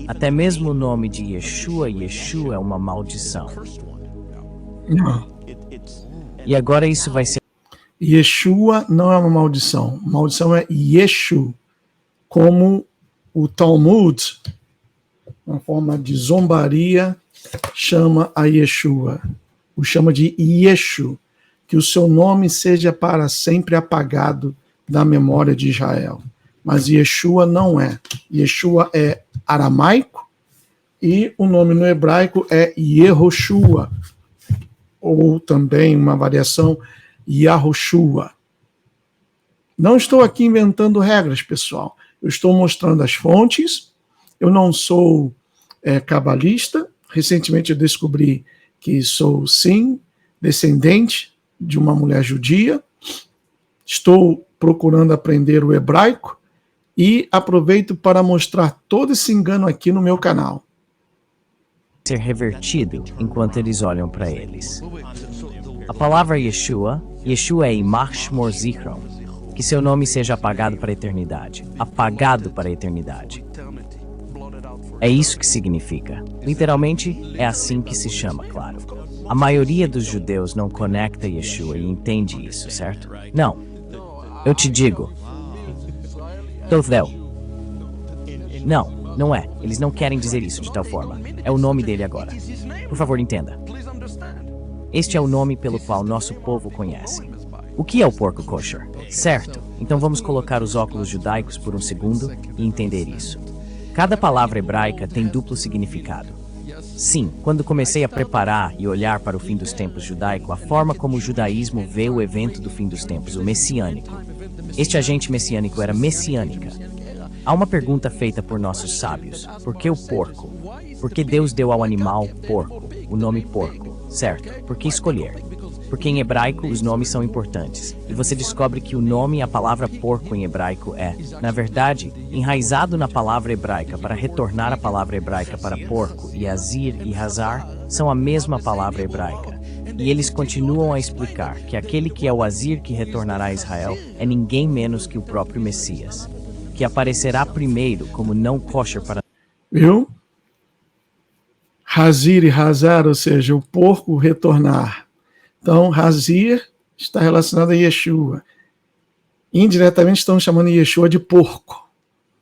Até mesmo o nome de Yeshua é uma maldição. E agora isso vai ser...
Yeshua não é uma maldição. Maldição é Yeshu, como o Talmud, uma forma de zombaria, chama a Yeshua. O chama de Yeshu, que o seu nome seja para sempre apagado da memória de Israel. Mas Yeshua não é. Yeshua é aramaico e o nome no hebraico é Yehoshua, ou também uma variação Yahushua. Não estou aqui inventando regras, pessoal. Eu estou mostrando as fontes. Eu não sou cabalista. Recentemente eu descobri que sou, sim, descendente de uma mulher judia. Estou procurando aprender o hebraico e aproveito para mostrar todo esse engano aqui no meu canal.
Ser revertido enquanto eles olham para eles. A palavra Yeshua é Imach Shmor Zichron, que seu nome seja apagado para a eternidade. Apagado para a eternidade. É isso que significa. Literalmente, é assim que se chama, claro. A maioria dos judeus não conecta Yeshua e entende isso, certo? Não. Eu te digo. Todel. Não, não é. Eles não querem dizer isso de tal forma. É o nome dele agora. Por favor, entenda. Este é o nome pelo qual nosso povo conhece. O que é o porco kosher? Certo. Então vamos colocar os óculos judaicos por um segundo e entender isso. Cada palavra hebraica tem duplo significado. Sim, quando comecei a preparar e olhar para o fim dos tempos judaico, a forma como o judaísmo vê o evento do fim dos tempos, o messiânico. Este agente messiânico era messiânica. Há uma pergunta feita por nossos sábios. Por que o porco? Por que Deus deu ao animal porco o nome porco? Certo? Por que escolher? Porque em hebraico os nomes são importantes. E você descobre que o nome e a palavra porco em hebraico é, na verdade, enraizado na palavra hebraica para retornar a palavra hebraica para porco, e azir e hazar são a mesma palavra hebraica. E eles continuam a explicar que aquele que é o azir que retornará a Israel é ninguém menos que o próprio Messias, que aparecerá primeiro como não kosher para...
Viu? Hazir e hazar, ou seja, o porco retornar. Então, Hazir está relacionado a Yeshua. Indiretamente estão chamando Yeshua de porco.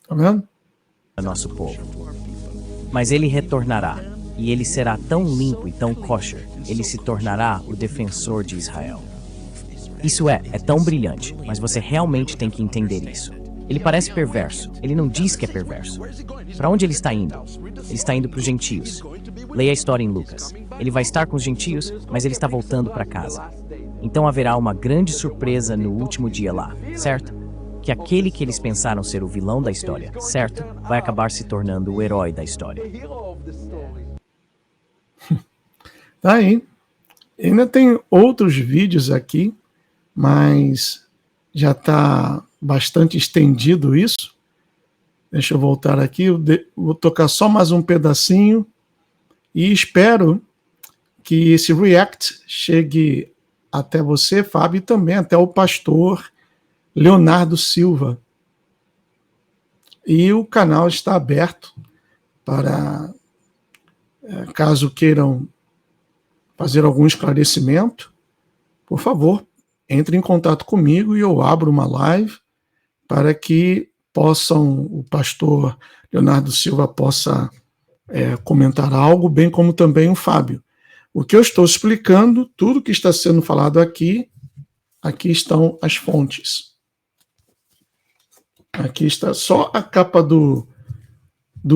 Tá vendo?
Nosso povo. Mas ele retornará, e ele será tão limpo e tão kosher, ele se tornará o defensor de Israel. Isso é tão brilhante, mas você realmente tem que entender isso. Ele parece perverso, ele não diz que é perverso. Para onde ele está indo? Ele está indo para os gentios. Leia a história em Lucas. Ele vai estar com os gentios, mas ele está voltando para casa. Então haverá uma grande surpresa no último dia lá, certo? Que aquele que eles pensaram ser o vilão da história, certo? Vai acabar se tornando o herói da história.
Tá aí. Ainda tem outros vídeos aqui, mas já está bastante estendido isso. Deixa eu voltar aqui, vou tocar só mais um pedacinho e espero que esse react chegue até você, Fábio, e também até o pastor Leonardo Silva. E o canal está aberto para, caso queiram fazer algum esclarecimento, por favor, entre em contato comigo e eu abro uma live para que o pastor Leonardo Silva possa comentar algo, bem como também o Fábio. O que eu estou explicando, tudo que está sendo falado aqui estão as fontes. Aqui está só a capa do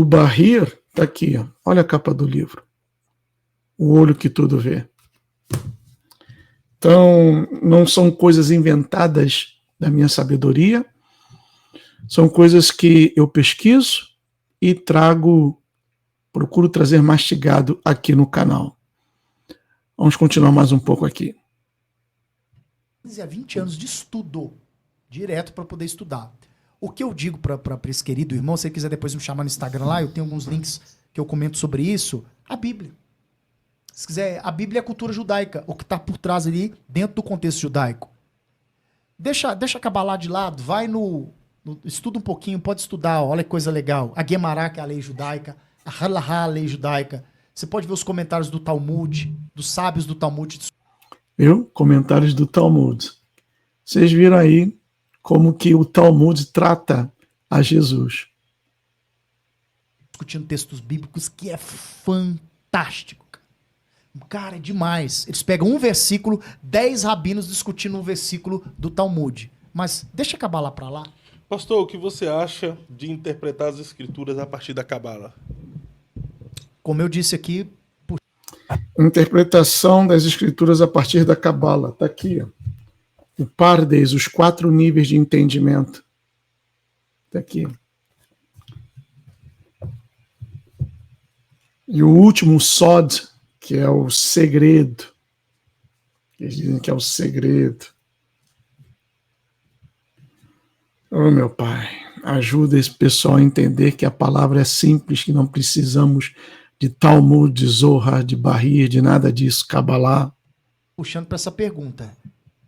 Bahir, está aqui, ó. Olha a capa do livro. O olho que tudo vê. Então, não são coisas inventadas da minha sabedoria, são coisas que eu pesquiso e procuro trazer mastigado aqui no canal. Vamos continuar mais um pouco aqui.
15 a 20 anos de estudo, direto para poder estudar. O que eu digo para esse querido irmão, se ele quiser depois me chamar no Instagram lá, eu tenho alguns links que eu comento sobre isso, a Bíblia. Se quiser, a Bíblia é a cultura judaica, o que está por trás ali, dentro do contexto judaico. Deixa a Kabbalah de lado, vai estuda um pouquinho, pode estudar, olha que coisa legal. A Guemará, que é a lei judaica, a Halahá, a lei judaica. Você pode ver os comentários do Talmud, dos sábios do Talmud.
Viu? Comentários do Talmud. Vocês viram aí como que o Talmud trata a Jesus.
Discutindo textos bíblicos, que é fantástico. Cara, é demais. Eles pegam um versículo, 10 rabinos discutindo um versículo do Talmud. Mas deixa acabar lá para lá.
Pastor, o que você acha de interpretar as escrituras a partir da Cabala?
Como eu disse aqui...
Interpretação das escrituras a partir da Cabala. Está aqui, ó. O Pardes, os 4 níveis de entendimento. Está aqui. E o último Sod, que é o segredo. Eles dizem que é o segredo. Oh, meu Pai, ajuda esse pessoal a entender que a palavra é simples, que não precisamos de Talmud, de Zohar, de Bahir, de nada disso, Kabbalah.
Puxando para essa pergunta.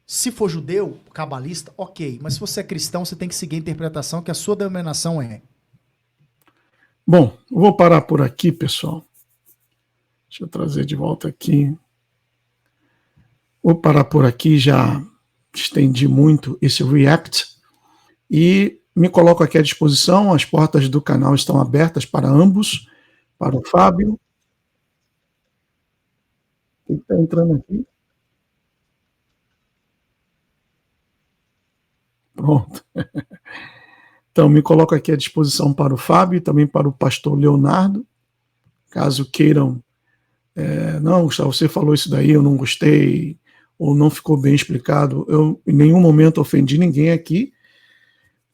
Se for judeu, cabalista, ok. Mas se você é cristão, você tem que seguir a interpretação que a sua denominação é.
Bom, eu vou parar por aqui, pessoal. Deixa eu trazer de volta aqui. Vou parar por aqui, já estendi muito esse react. E me coloco aqui à disposição, as portas do canal estão abertas para ambos, para o Fábio. Ele está entrando aqui. Pronto. Então, me coloco aqui à disposição para o Fábio e também para o pastor Leonardo, caso queiram, não, Gustavo, você falou isso daí, eu não gostei, ou não ficou bem explicado. Eu em nenhum momento ofendi ninguém aqui,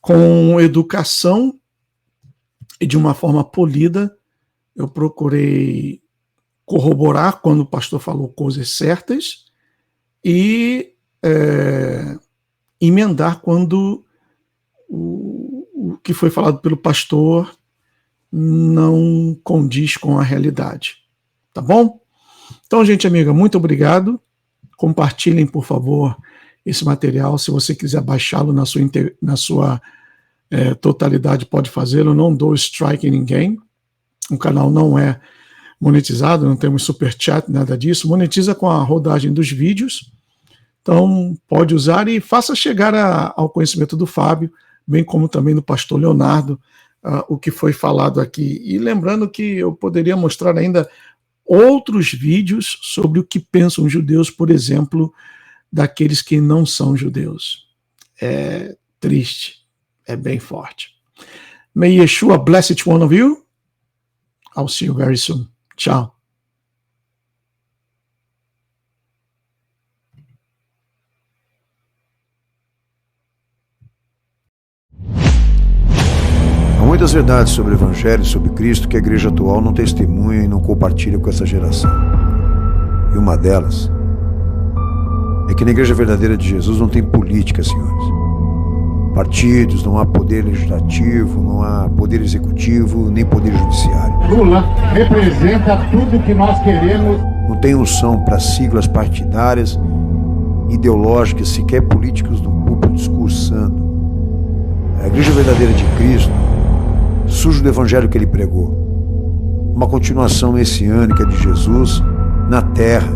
com educação e de uma forma polida. Eu procurei corroborar quando o pastor falou coisas certas e emendar quando o que foi falado pelo pastor não condiz com a realidade. Tá bom? Então, gente amiga, muito obrigado. Compartilhem, por favor, esse material. Se você quiser baixá-lo na sua totalidade, pode fazê-lo. Eu não dou strike em ninguém. O canal não é monetizado, não temos super chat, nada disso. Monetiza com a rodagem dos vídeos. Então, pode usar e faça chegar ao conhecimento do Fábio, bem como também do pastor Leonardo, o que foi falado aqui. E lembrando que eu poderia mostrar ainda outros vídeos sobre o que pensam os judeus, por exemplo, daqueles que não são judeus. É triste, é bem forte. May Yeshua bless each one of you. I'll see you very soon. Tchau.
Há muitas verdades sobre o Evangelho e sobre Cristo que a igreja atual não testemunha e não compartilha com essa geração. E uma delas é que na igreja verdadeira de Jesus não tem política, senhores. Partidos, não há poder legislativo, não há poder executivo, nem poder judiciário.
Lula representa tudo que nós queremos.
Não tem unção para siglas partidárias, ideológicas, sequer políticos do púlpito discursando. A igreja verdadeira de Cristo surge do evangelho que ele pregou. Uma continuação messiânica de Jesus na terra,